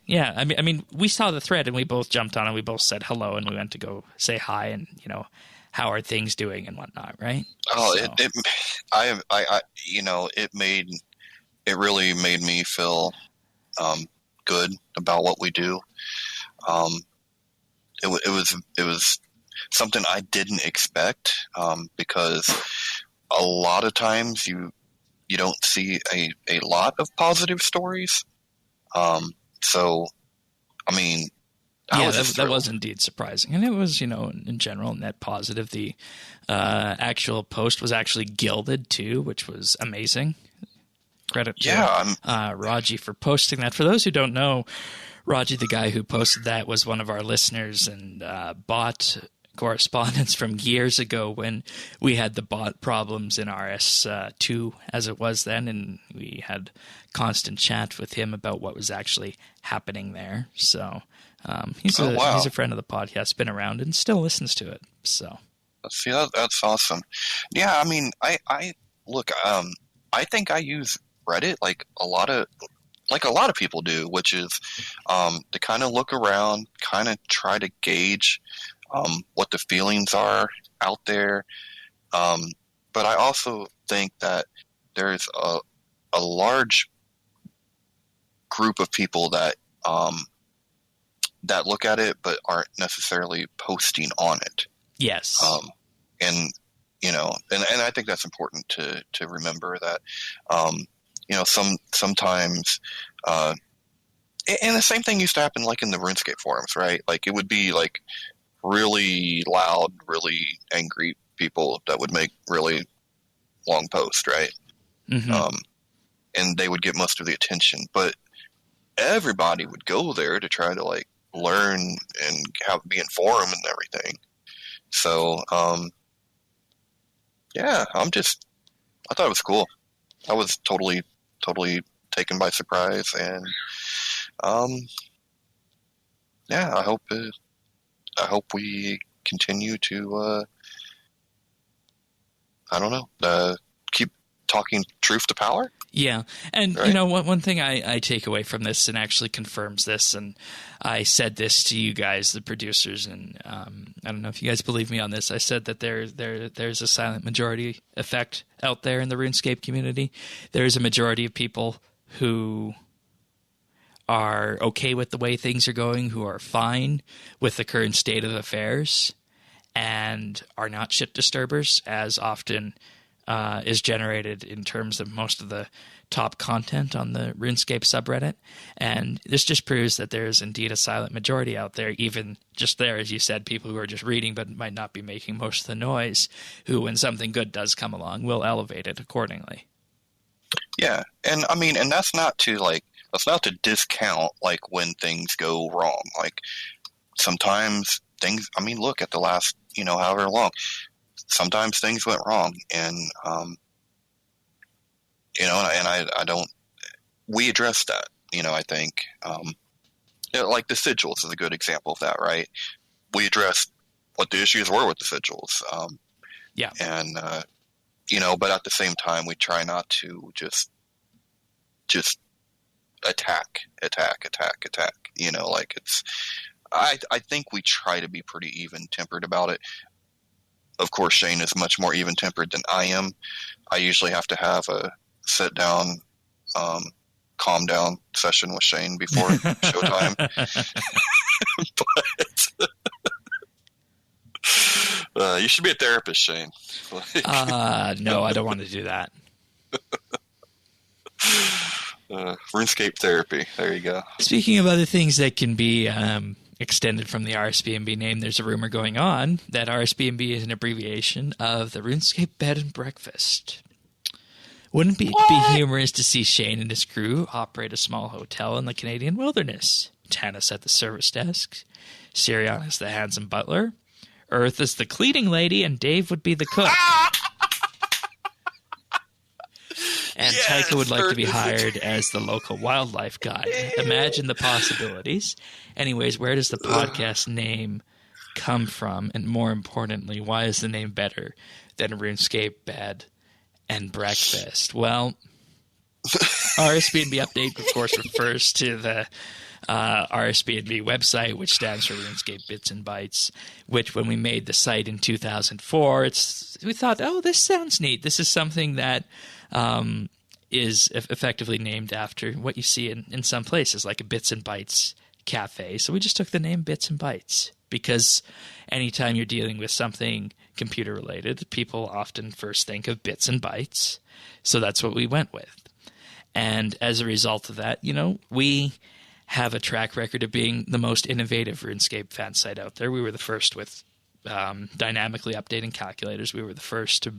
yeah. I mean, we saw the thread and we both jumped on and we both said hello and we went to go say hi and how are things doing and whatnot, right? Oh, so. It really made me feel good about what we do. It was something I didn't expect because a lot of times you don't see a lot of positive stories. So, I mean, that was indeed surprising. And it was, in general, net positive. The actual post was actually gilded, too, which was amazing. Credit to Raji for posting that. For those who don't know, Raji, the guy who posted that, was one of our listeners and bot correspondence from years ago when we had the bot problems in RS2 as it was then, and we had constant chat with him about what was actually happening there. So he's a friend of the podcast, been around and still listens to it. So see, that's awesome. Yeah, I mean, I look, I think I use Reddit like a lot of people do, which is to kind of look around, kind of try to gauge what the feelings are out there. But I also think that there's a large group of people that look at it but aren't necessarily posting on it. Yes. And I think that's important to remember that, sometimes, and the same thing used to happen like in the RuneScape forums, right? Like it would be like really loud, really angry people that would make really long posts, right? Mm-hmm. And they would get most of the attention, but everybody would go there to try to like learn and be informed and everything. So, I thought it was cool. I was totally taken by surprise, and I hope we continue to keep talking truth to power. Yeah. And, right? one thing I take away from this and actually confirms this, and I said this to you guys, the producers, and I don't know if you guys believe me on this. I said that there's a silent majority effect out there in the RuneScape community. There's a majority of people who are okay with the way things are going, who are fine with the current state of affairs, and are not shit disturbers, as often is generated in terms of most of the top content on the RuneScape subreddit. And this just proves that there is indeed a silent majority out there, even just there, as you said, people who are just reading but might not be making most of the noise, who, when something good does come along, will elevate it accordingly. Yeah, and I mean, and that's not to discount like when things go wrong. Like sometimes things. I mean, look at the last however long. Sometimes things went wrong, and I don't. We addressed that. I think like the sigils is a good example of that, right? We addressed what the issues were with the sigils. Yeah, and but at the same time, we try not to just attack. Like it's. I think we try to be pretty even-tempered about it. Of course, Shane is much more even-tempered than I am. I usually have to have a sit-down, calm-down session with Shane before showtime. But you should be a therapist, Shane. No, I don't want to do that. RuneScape therapy. There you go. Speaking of other things that can be extended from the RSBANDB name, there's a rumor going on that RSBANDB is an abbreviation of the RuneScape Bed and Breakfast. Wouldn't it be humorous to see Shane and his crew operate a small hotel in the Canadian wilderness? Tanis at the service desk, Sirion as the handsome butler, Earth as the cleaning lady, and Dave would be the cook. And yes, Taika would like to be hired as the local wildlife guide. Imagine the possibilities. Anyways, where does the podcast name come from? And more importantly, why is the name better than RuneScape Bed and Breakfast? Well, RSBANDB Update, of course, refers to the RSBANDB website, which stands for RuneScape Bits and Bytes, which when we made the site in 2004, we thought, oh, this sounds neat. This is something that is effectively named after what you see in some places, like a Bits and Bytes cafe. So we just took the name Bits and Bytes because anytime you're dealing with something computer related, people often first think of bits and bytes. So that's what we went with. And as a result of that, we have a track record of being the most innovative RuneScape fan site out there. We were the first with dynamically updating calculators. We were the first to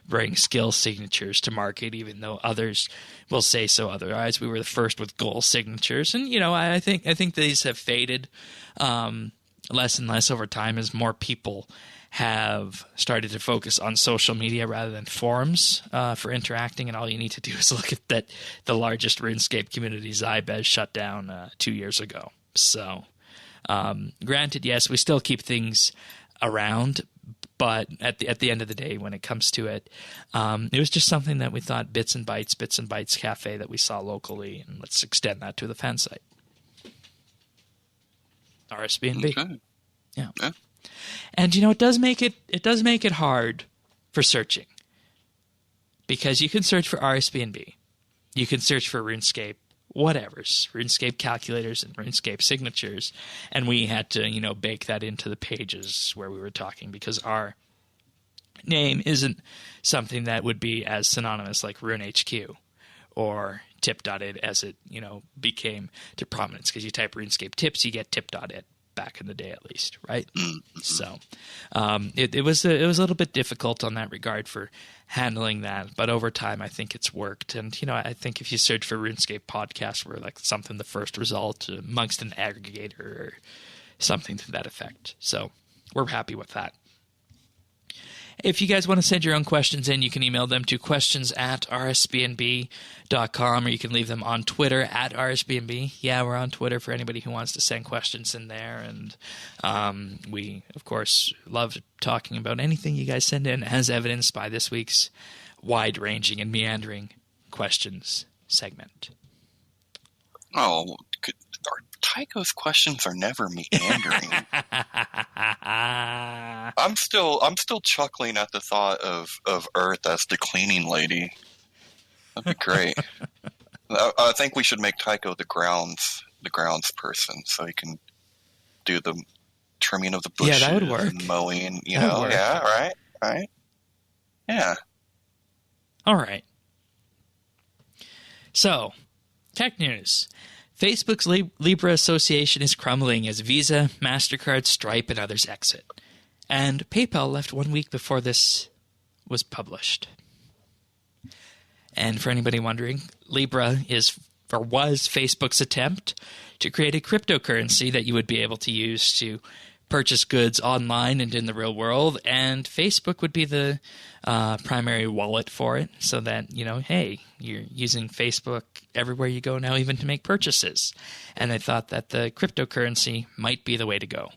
bring skill signatures to market, even though others will say so otherwise. We were the first with goal signatures, and I think these have faded less and less over time as more people have started to focus on social media rather than forums for interacting. And all you need to do is look at that the largest RuneScape community, Zybez, shut down 2 years ago. So, granted, yes, we still keep things around, but at the end of the day, when it comes to it, it was just something that we thought Bits and Bytes Cafe that we saw locally, and let's extend that to the fan site. RSBANDB. Okay. Yeah. And it does make it hard for searching, because you can search for RSBANDB, you can search for RuneScape whatever's, RuneScape calculators and RuneScape signatures, and we had to bake that into the pages where we were talking, because our name isn't something that would be as synonymous like RuneHQ or tip.it as it became to prominence, because you type RuneScape tips, you get tip.it. Back in the day, at least, right? Mm-hmm. So it was a little bit difficult on that regard for handling that, but over time, I think it's worked. And I think if you search for RuneScape podcast, we're like something the first result amongst an aggregator or something to that effect. So we're happy with that. If you guys want to send your own questions in, you can email them to questions@rsbnb.com, or you can leave them on Twitter @rsbnb. Yeah, we're on Twitter for anybody who wants to send questions in there. And we, of course, love talking about anything you guys send in, as evidenced by this week's wide-ranging and meandering questions segment. Oh, Tycho's questions are never meandering. I'm still chuckling at the thought of Earth as the cleaning lady. That'd be great. I think we should make Tycho the grounds person, so he can do the trimming of the bushes. Yeah, that would work. And mowing, yeah, right. Yeah. All right. So, tech news. Facebook's Libra association is crumbling as Visa, MasterCard, Stripe, and others exit. And PayPal left 1 week before this was published. And for anybody wondering, Libra was Facebook's attempt to create a cryptocurrency that you would be able to use to purchase goods online and in the real world, and Facebook would be the primary wallet for it, so that, hey, you're using Facebook everywhere you go now, even to make purchases. And I thought that the cryptocurrency might be the way to go.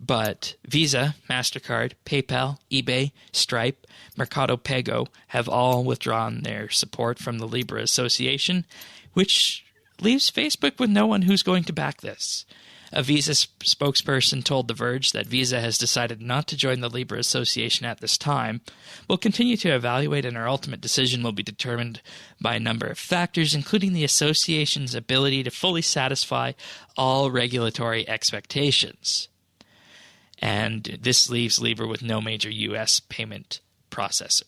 But Visa, MasterCard, PayPal, eBay, Stripe, Mercado Pago have all withdrawn their support from the Libra Association, which leaves Facebook with no one who's going to back this. A Visa spokesperson told The Verge that Visa has decided not to join the Libra Association at this time. We'll continue to evaluate, and our ultimate decision will be determined by a number of factors, including the association's ability to fully satisfy all regulatory expectations. And this leaves Libra with no major U.S. payment processor.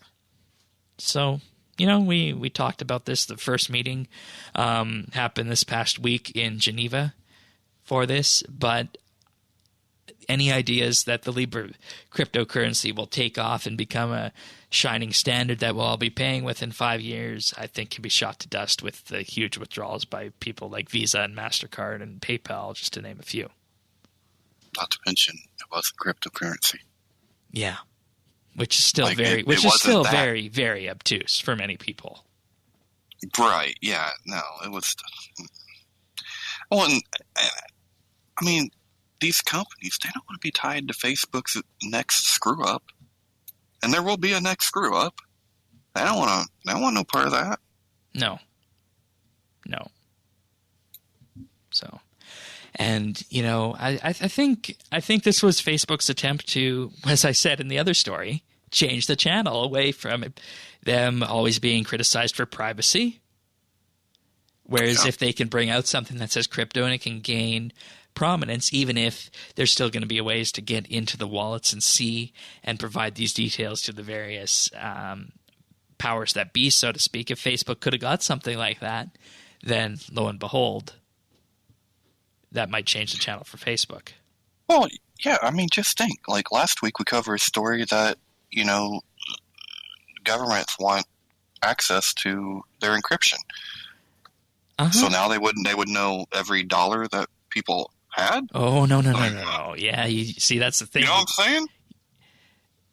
So, we talked about this. The first meeting happened this past week in Geneva for this, but any ideas that the Libra cryptocurrency will take off and become a shining standard that we'll all be paying with in 5 years, I think can be shot to dust with the huge withdrawals by people like Visa and MasterCard and PayPal, just to name a few. Not to mention, it was a cryptocurrency. Yeah, which is still very very obtuse for many people. Right? Yeah. No, it was. Well, and, I mean, these companies, they don't want to be tied to Facebook's next screw up, and there will be a next screw up. They don't want no part of that. No. So. And, I think this was Facebook's attempt to, as I said in the other story, change the channel away from them always being criticized for privacy. Whereas if they can bring out something that says crypto and it can gain prominence, even if there's still going to be ways to get into the wallets and see and provide these details to the various powers that be, so to speak. If Facebook could have got something like that, then lo and behold, that might change the channel for Facebook. Well, yeah, I mean, just think. Like last week we covered a story that, governments want access to their encryption. Uh-huh. So now they would know every dollar that people had? Oh, no. Yeah, you see, that's the thing. You know what I'm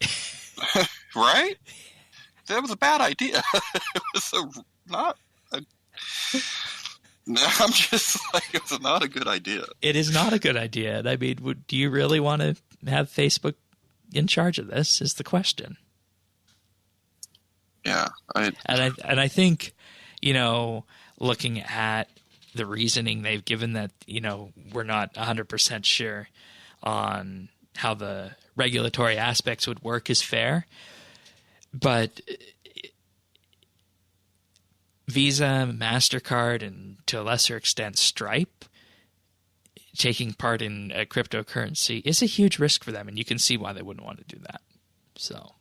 saying? Right? That was a bad idea. It was I'm just like, it's not a good idea. It is not a good idea. I mean, do you really want to have Facebook in charge of this is the question. Yeah. And I think, looking at the reasoning they've given that, we're not 100% sure on how the regulatory aspects would work is fair. But Visa, MasterCard, and to a lesser extent Stripe taking part in a cryptocurrency is a huge risk for them, and you can see why they wouldn't want to do that. So,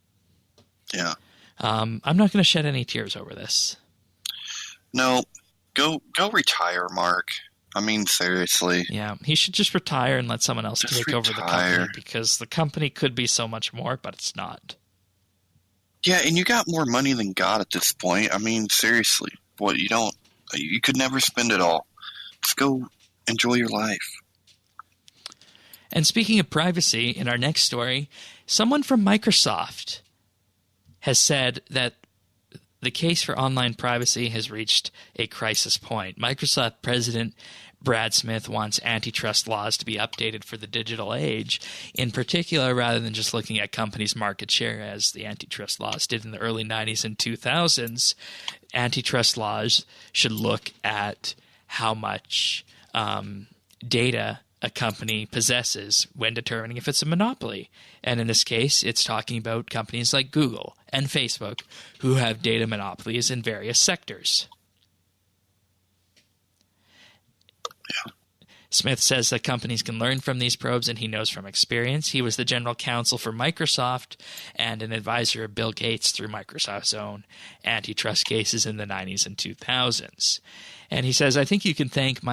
yeah. I'm not going to shed any tears over this. No. Go retire, Mark. I mean, seriously. Yeah, he should just retire and let someone else take over the company, because the company could be so much more, but it's not. Yeah, and you got more money than God at this point. I mean, seriously. You could never spend it all. Just go enjoy your life. And speaking of privacy, in our next story, someone from Microsoft has said that the case for online privacy has reached a crisis point. Microsoft President Brad Smith wants antitrust laws to be updated for the digital age. In particular, rather than just looking at companies' market share, as the antitrust laws did in the early 90s and 2000s, antitrust laws should look at how much data a company possesses when determining if it's a monopoly. And in this case, it's talking about companies like Google and Facebook who have data monopolies in various sectors. Yeah. Smith says that companies can learn from these probes, and he knows from experience. He was the general counsel for Microsoft and an advisor of Bill Gates through Microsoft's own antitrust cases in the 90s and 2000s. And he says, I think you can think of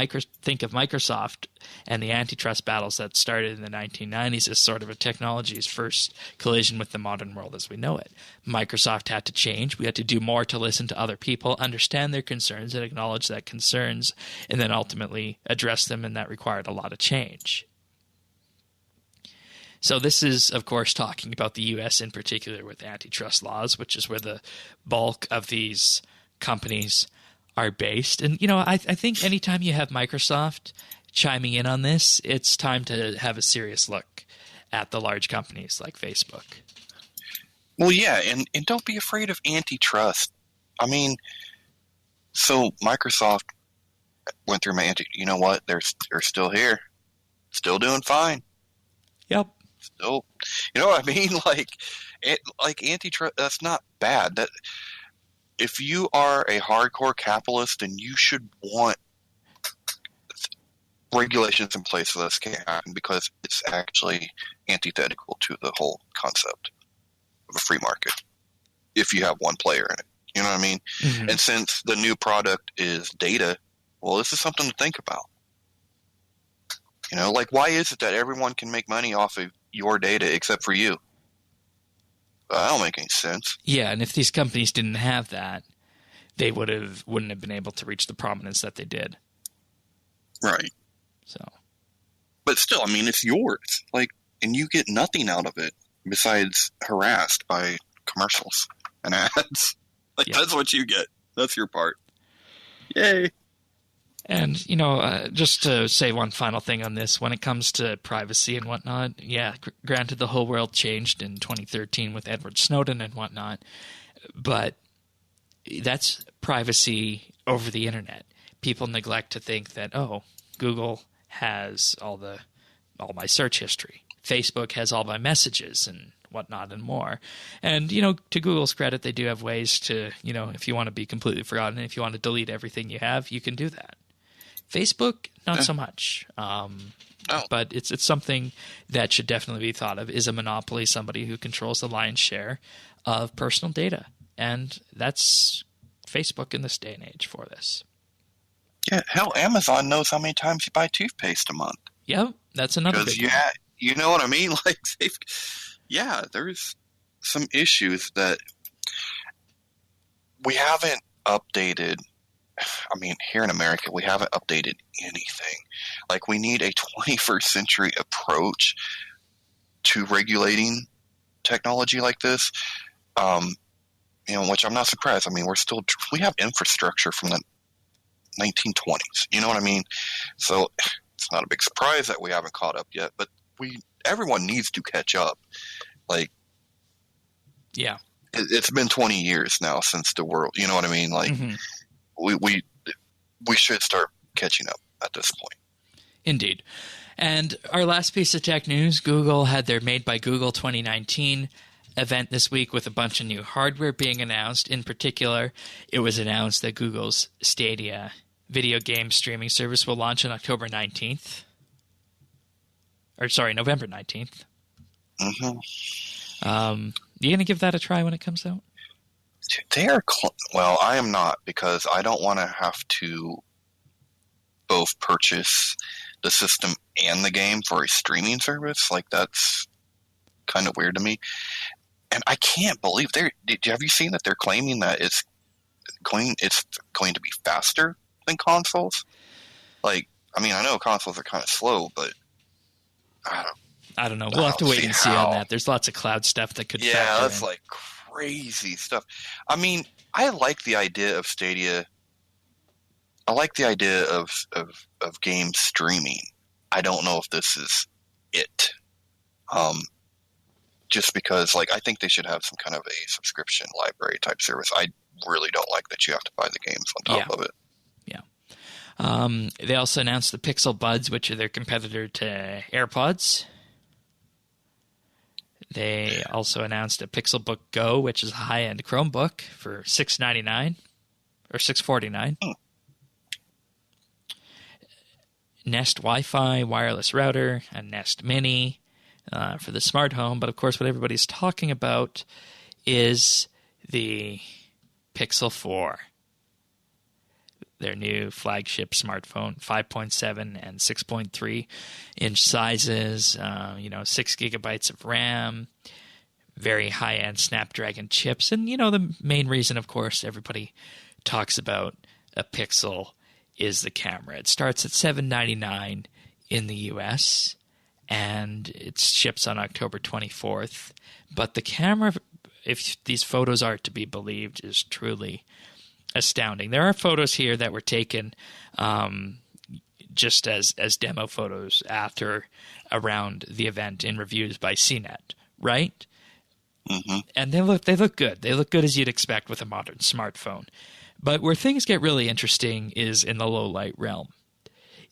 Microsoft and the antitrust battles that started in the 1990s as sort of a technology's first collision with the modern world as we know it. Microsoft had to change. We had to do more to listen to other people, understand their concerns, and acknowledge that concerns, and then ultimately address them, and that required a lot of change. So this is, of course, talking about the U.S. in particular with antitrust laws, which is where the bulk of these companies are based. And, I think anytime you have Microsoft chiming in on this, it's time to have a serious look at the large companies like Facebook. Well, yeah, and don't be afraid of antitrust. I mean, so Microsoft went through you know what? They're still here. Still doing fine. Yep. Still, you know what I mean? Like antitrust, that's not bad. That if you are a hardcore capitalist, then you should want regulations in place so this can't happen, because it's actually antithetical to the whole concept of a free market if you have one player in it. You know what I mean? Mm-hmm. And since the new product is data, well, this is something to think about. Why is it that everyone can make money off of your data except for you? That don't make any sense. Yeah, and if these companies didn't have that, they wouldn't have been able to reach the prominence that they did. Right. So, but still, I mean, it's yours. And you get nothing out of it besides harassed by commercials and ads. That's what you get. That's your part. Yay. And, just to say one final thing on this, when it comes to privacy and whatnot, yeah, granted the whole world changed in 2013 with Edward Snowden and whatnot, but that's privacy over the internet. People neglect to think that, Google has all my search history. Facebook has all my messages and whatnot and more. And, to Google's credit, they do have ways to, if you want to be completely forgotten, if you want to delete everything you have, you can do that. Facebook, not so much. But it's something that should definitely be thought of. Is a monopoly somebody who controls the lion's share of personal data? And that's Facebook in this day and age for this. Yeah, hell, Amazon knows how many times you buy toothpaste a month. Yep, that's another big one. You know what I mean? There's some issues that we haven't updated. I mean, here in America, we haven't updated anything. We need a 21st century approach to regulating technology like this, which I'm not surprised. I mean, we have infrastructure from the 1920s. You know what I mean? So it's not a big surprise that we haven't caught up yet, but everyone needs to catch up. Yeah. It's been 20 years now since the world, you know what I mean? Mm-hmm. We should start catching up at this point. Indeed. And our last piece of tech news, Google had their Made by Google 2019 event this week with a bunch of new hardware being announced. In particular, it was announced that Google's Stadia video game streaming service will launch on November 19th. Mm-hmm. You going to give that a try when it comes out? Well, I am not, because I don't want to have to both purchase the system and the game for a streaming service. That's kind of weird to me. And I can't believe have you seen that they're claiming that it's going to be faster than consoles? I know consoles are kind of slow, but I don't know. We'll have to wait and see on that. There's lots of cloud stuff that could factor in. Yeah, that's crazy stuff. I mean, I like the idea of Stadia I like the idea of games streaming. I don't know if this is it. Just because, like, I think they should have some kind of a subscription library type service. I really don't like that you have to buy the games on top of it. Yeah. They also announced the Pixel Buds, which are their competitor to AirPods. They also announced a Pixelbook Go, which is a high-end Chromebook for $699 or $649. Nest Wi-Fi wireless router, a Nest Mini for the smart home. But, of course, what everybody's talking about is the Pixel 4. Their new flagship smartphone, 5.7 and 6.3 inch sizes, 6 gigabytes of RAM, very high-end Snapdragon chips. And, the main reason, of course, everybody talks about a Pixel is the camera. It starts at $799 in the U.S., and it ships on October 24th. But the camera, if these photos are to be believed, is truly astounding. There are photos here that were taken just as demo photos around the event in reviews by CNET, right? Mm-hmm. And they look good. They look good as you'd expect with a modern smartphone. But where things get really interesting is in the low light realm.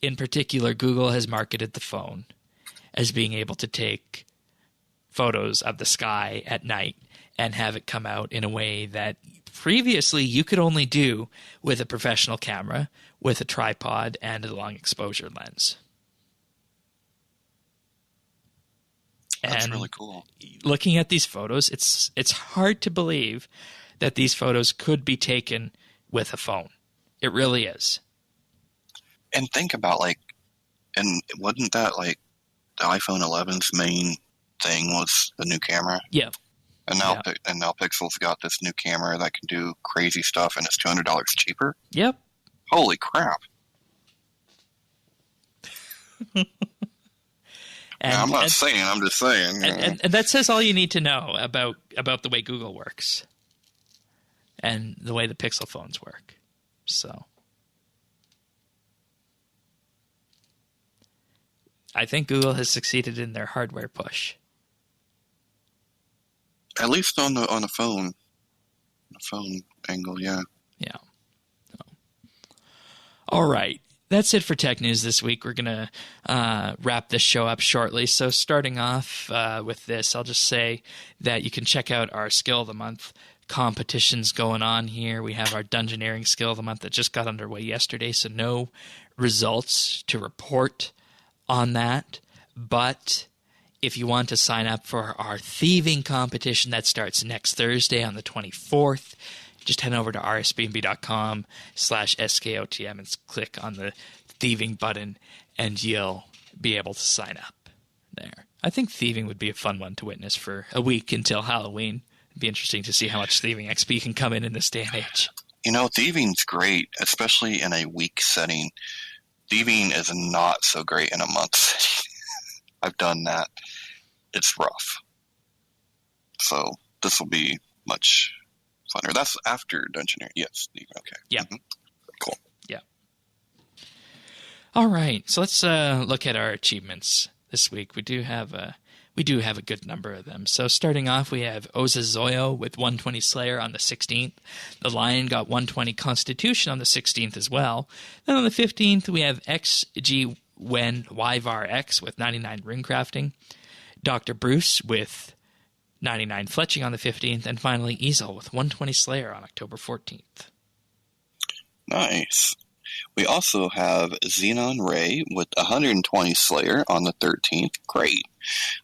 In particular, Google has marketed the phone as being able to take photos of the sky at night and have it come out in a way that previously you could only do with a professional camera, with a tripod, and a long exposure lens. That's really cool. Looking at these photos, it's hard to believe that these photos could be taken with a phone. It really is. And think about, and wasn't that, the iPhone 11's main thing was the new camera? Yeah. And now Pixel's got this new camera that can do crazy stuff, and it's $200 cheaper? Yep. Holy crap. I'm not saying, I'm just saying. And that says all you need to know about the way Google works and the way the Pixel phones work. So I think Google has succeeded in their hardware push. At least on the phone angle, yeah. Yeah. All right. That's it for tech news this week. We're going to wrap this show up shortly. So starting off with this, I'll just say that you can check out our Skill of the Month competitions going on here. We have our Dungeoneering Skill of the Month that just got underway yesterday, so no results to report on that. But if you want to sign up for our thieving competition that starts next Thursday on the 24th, just head over to rsbnb.com/skotm and click on the thieving button, and you'll be able to sign up there. I think thieving would be a fun one to witness for a week until Halloween. It'd be interesting to see how much thieving XP can come in this day and age. Thieving's great, especially in a week setting. Thieving is not so great in a month setting. I've done that. It's rough. So this will be much funner. That's after Dungeoneering. Yes. Okay. Yeah. Mm-hmm. Cool. Yeah. All right. So let's look at our achievements this week. We do have a good number of them. So starting off, we have Ozazoyo with 120 Slayer on the 16th. The Lion got 120 Constitution on the 16th as well. Then on the 15th, we have XG Wen Yvar X with 99 Ring Crafting. Dr. Bruce with 99 Fletching on the 15th. And finally, Easel with 120 Slayer on October 14th. Nice. We also have Xenon Ray with 120 Slayer on the 13th. Great.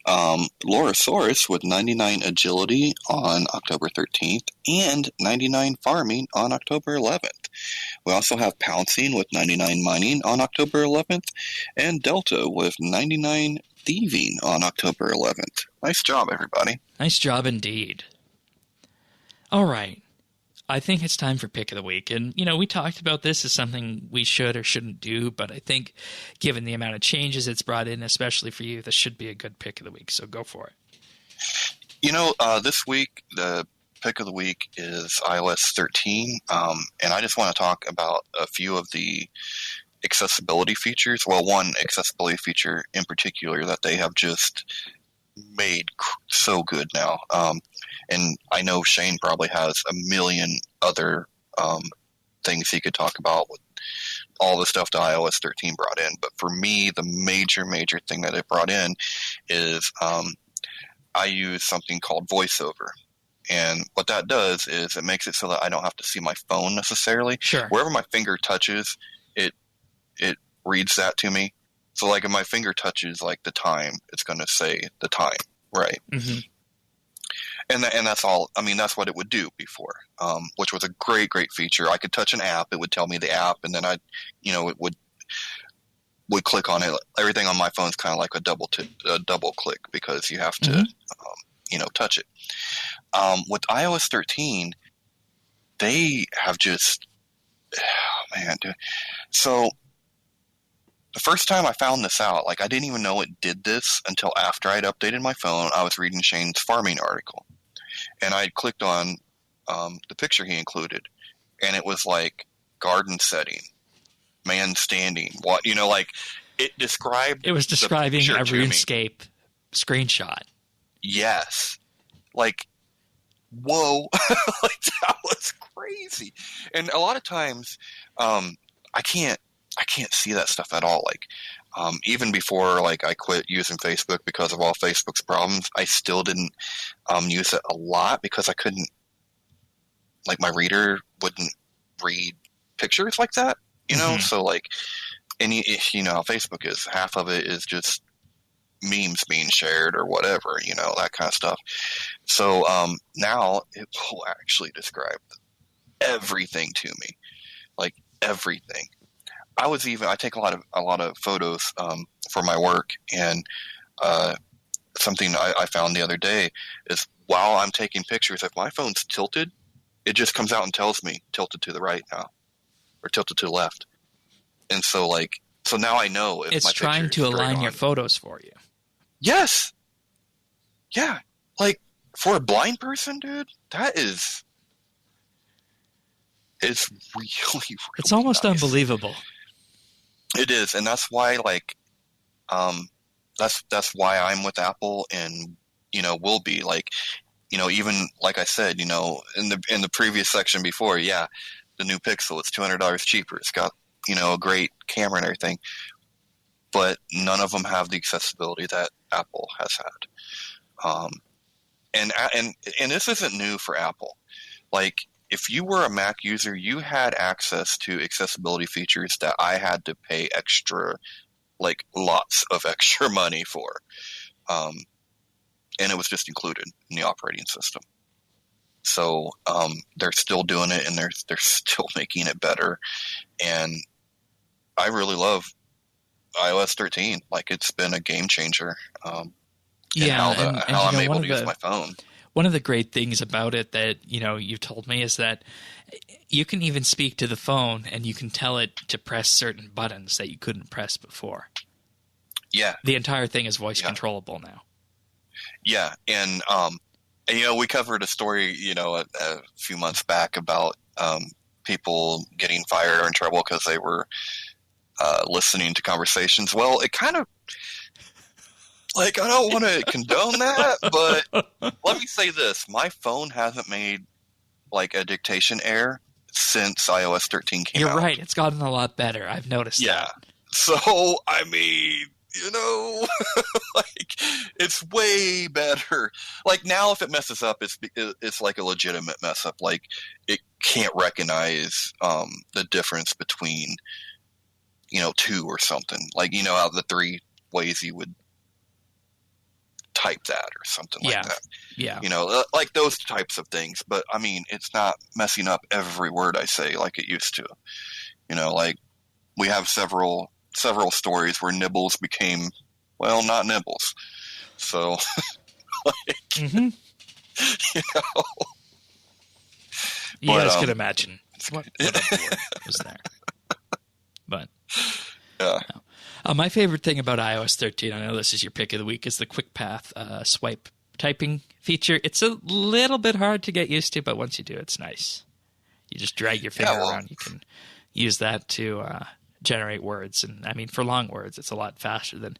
Lorosaurus with 99 Agility on October 13th and 99 Farming on October 11th. We also have Pouncing with 99 Mining on October 11th and Delta with 99 Thieving on October 11th. Nice job, everybody. Nice job indeed. All right. I think it's time for Pick of the Week. And, we talked about this as something we should or shouldn't do, but I think given the amount of changes it's brought in, especially for you, this should be a good Pick of the Week. So go for it. This week, the pick of the week is iOS 13, and I just want to talk about a few of the accessibility features. Well, one accessibility feature in particular that they have just made so good now. And I know Shane probably has a million other things he could talk about with all the stuff that iOS 13 brought in. But for me, the major thing that it brought in is I use something called VoiceOver. And what that does is it makes it so that I don't have to see my phone necessarily. Sure. Wherever my finger touches, it reads that to me. So like if my finger touches like the time, it's going to say the time, right? Mm-hmm. And that's all. I mean, that's what it would do before, which was a great feature. I could touch an app; it would tell me the app, and then it would click on it. Everything on my phone is kind of like a double click because you have to, touch it. With iOS 13, they have just, dude. So the first time I found this out, like I didn't even know it did this until after I'd updated my phone. I was reading Shane's farming article, and I clicked on the picture he included, and it was like garden setting, man standing. Like it described. It was describing a RuneScape screenshot. Yes, like whoa, like that was crazy. And a lot of times, I can't see that stuff at all. Like, even before like I quit using Facebook because of all Facebook's problems, I still didn't use it a lot because I couldn't, like my reader wouldn't read pictures like that, Mm-hmm. So like, and how Facebook is, half of it is just memes being shared or whatever, that kind of stuff. So now it will actually describe everything to me, like everything. I take a lot of photos for my work, and something I found the other day is while I'm taking pictures, if my phone's tilted, it just comes out and tells me tilted to the right now or tilted to the left. And so now I know if it's trying to align your photos for you. Yes. Yeah. Like for a blind person, dude, it's really it's almost nice. Unbelievable. It is, and that's why that's why I'm with Apple, and will be even like I said, in the previous section before, the new Pixel, it's $200 cheaper. It's got a great camera and everything, but none of them have the accessibility that Apple has had. And this isn't new for Apple. Like, if you were a Mac user, you had access to accessibility features that I had to pay extra, like lots of extra money for. And it was just included in the operating system. So they're still doing it, and they're still making it better. And I really love iOS 13. Like, it's been a game changer. How I'm able to use my phone. One of the great things about it that, you've told me is that you can even speak to the phone and you can tell it to press certain buttons that you couldn't press before. Yeah. The entire thing is voice controllable now. Yeah. And we covered a story, a few months back about people getting fired or in trouble because they were listening to conversations. Well, it kind of, I don't want to condone that, but let me say this. My phone hasn't made, a dictation error since iOS 13 came out. You're right. It's gotten a lot better. I've noticed that. Yeah. So, I mean, it's way better. Like, now if it messes up, it's like a legitimate mess up. Like, it can't recognize the difference between, 2 or something. Like, out of the 3 ways you would type that or something like that. Yeah. Like those types of things. But I mean, it's not messing up every word I say like it used to. Like we have several stories where nibbles became, well, not nibbles. So, mm-hmm. You guys could imagine what was there. But yeah. My favorite thing about iOS 13, I know this is your pick of the week, is the quick path swipe typing feature. It's a little bit hard to get used to, but once you do, it's nice. You just drag your finger around. You can use that to generate words. And I mean, for long words, it's a lot faster than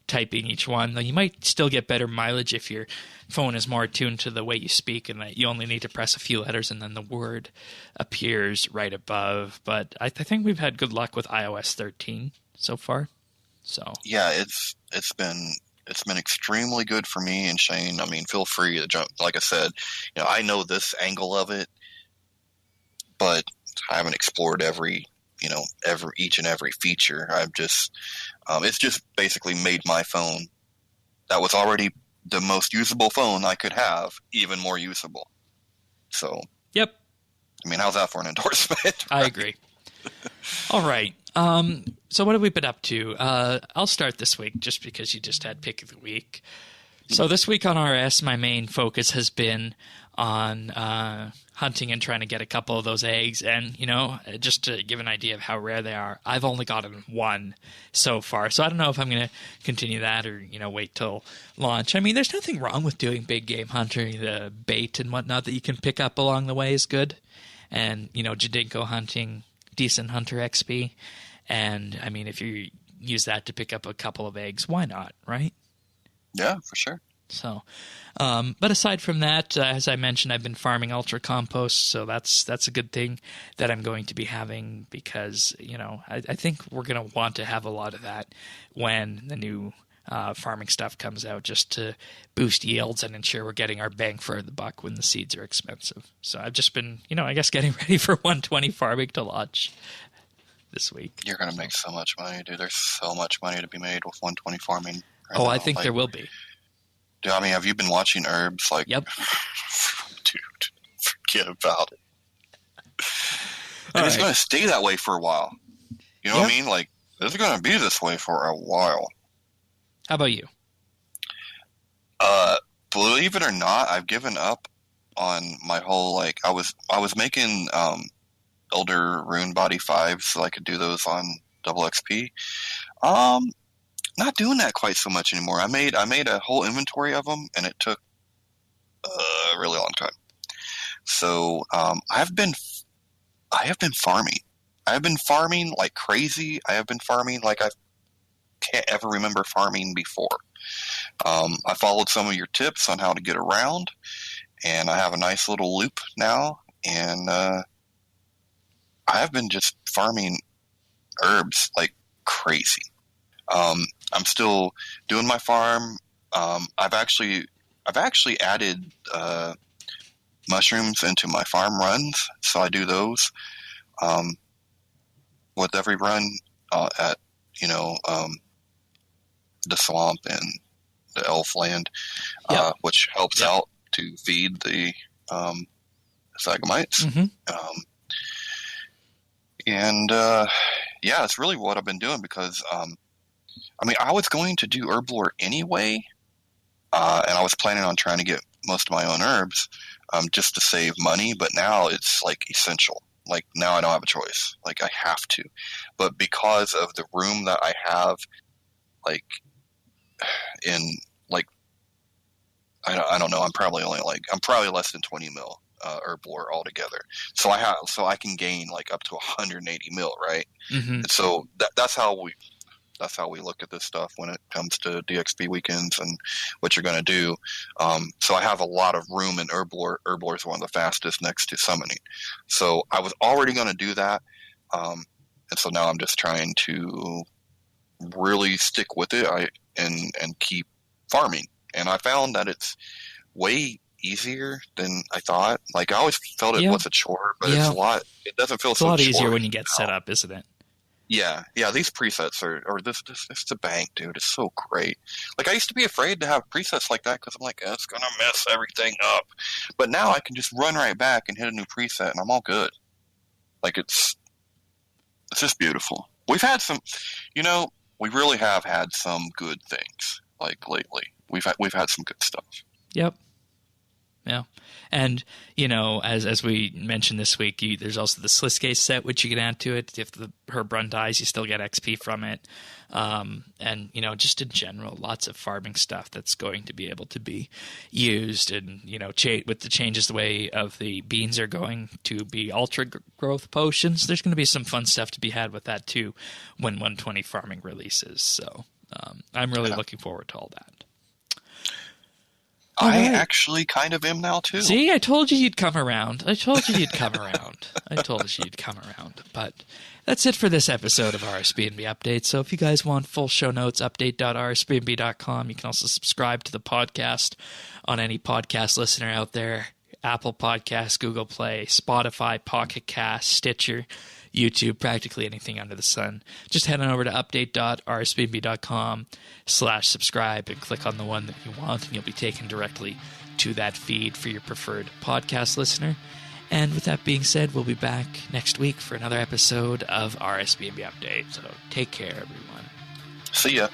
typing each one. Though you might still get better mileage if your phone is more attuned to the way you speak and that you only need to press a few letters and then the word appears right above. But I think we've had good luck with iOS 13 so far. So yeah, it's been extremely good for me and Shane. I mean, feel free to jump. Like I said, I know this angle of it, but I haven't explored each and every feature. I've just, it's just basically made my phone that was already the most usable phone I could have even more usable. So, yep. I mean, how's that for an endorsement? Right? I agree. All right. So what have we been up to? I'll start this week just because you just had pick of the week. So this week on RS, my main focus has been on hunting and trying to get a couple of those eggs. And, just to give an idea of how rare they are, I've only gotten one so far. So I don't know if I'm going to continue that or, wait till launch. I mean, there's nothing wrong with doing big game hunting. The bait and whatnot that you can pick up along the way is good. And, Jadinko hunting, decent hunter XP. And, I mean, if you use that to pick up a couple of eggs, why not, right? Yeah, for sure. So, but aside from that, as I mentioned, I've been farming ultra compost, so that's a good thing that I'm going to be having because, I think we're going to want to have a lot of that when the new farming stuff comes out just to boost yields and ensure we're getting our bang for the buck when the seeds are expensive. So I've just been, I guess getting ready for 120 farming to launch this week. You're going to make so much money, dude. There's so much money to be made with 120 farming. Right now. I think there will be. Dude, I mean, have you been watching herbs? Like, yep. Dude, forget about it. And it's going to stay that way for a while. You know what I mean? Like, it's going to be this way for a while. How about you? Believe it or not, I've given up on my whole, like, I was making Elder Rune Body 5 so I could do those on double XP. Not doing that quite so much anymore. I made a whole inventory of them, and it took a really long time. So I have been farming. I have been farming like crazy. I have been farming like I can't ever remember farming before. I followed some of your tips on how to get around, and I have a nice little loop now. And I have been just farming herbs like crazy. I'm still doing my farm. I've actually added mushrooms into my farm runs, so I do those with every run at the swamp and the elf land, which helps out to feed the Zagamites. Mm-hmm. It's really what I've been doing because I was going to do herb lore anyway, and I was planning on trying to get most of my own herbs just to save money, but now it's like essential. Like now I don't have a choice. Like I have to. But because of the room that I have, like in like I don't know, I'm probably less than 20 mil herb lore altogether. So I can gain like up to 180 mil, right? Mm-hmm. And so that's how we look at this stuff when it comes to DXP weekends and what you're going to do. So I have a lot of room in herb lore. Herb lore is one of the fastest next to summoning. So I was already going to do that. And so now I'm just trying to really stick with it and keep farming. And I found that it's way easier than I thought. Like I always felt it was a chore, but it's a lot. It doesn't feel it's a lot easier chore when you get set up, isn't it? Yeah. These presets or this it's a bank, dude. It's so great. Like I used to be afraid to have presets like that because I'm like, it's gonna mess everything up. But now I can just run right back and hit a new preset, and I'm all good. Like it's just beautiful. We've had some, we really have had some good things. Like lately, we've had some good stuff. Yep. Yeah. And, as we mentioned this week, there's also the Sliske set, which you can add to it. If her Brun dies, you still get XP from it. And, just in general, lots of farming stuff that's going to be able to be used. And, with the changes, the way of the beans are going to be ultra growth potions, there's going to be some fun stuff to be had with that, too, when 120 farming releases. So I'm really looking forward to all that. I actually kind of am now, too. See, I told you you'd come around. But that's it for this episode of RSBANDB Update. So if you guys want full show notes, update.rsbnb.com. You can also subscribe to the podcast on any podcast listener out there. Apple Podcasts, Google Play, Spotify, Pocket Cast, Stitcher, YouTube, practically anything under the sun. Just head on over to update.rsbnb.com/subscribe and click on the one that you want, and you'll be taken directly to that feed for your preferred podcast listener. And with that being said, we'll be back next week for another episode of RSBANDB Update. So take care, everyone. See ya.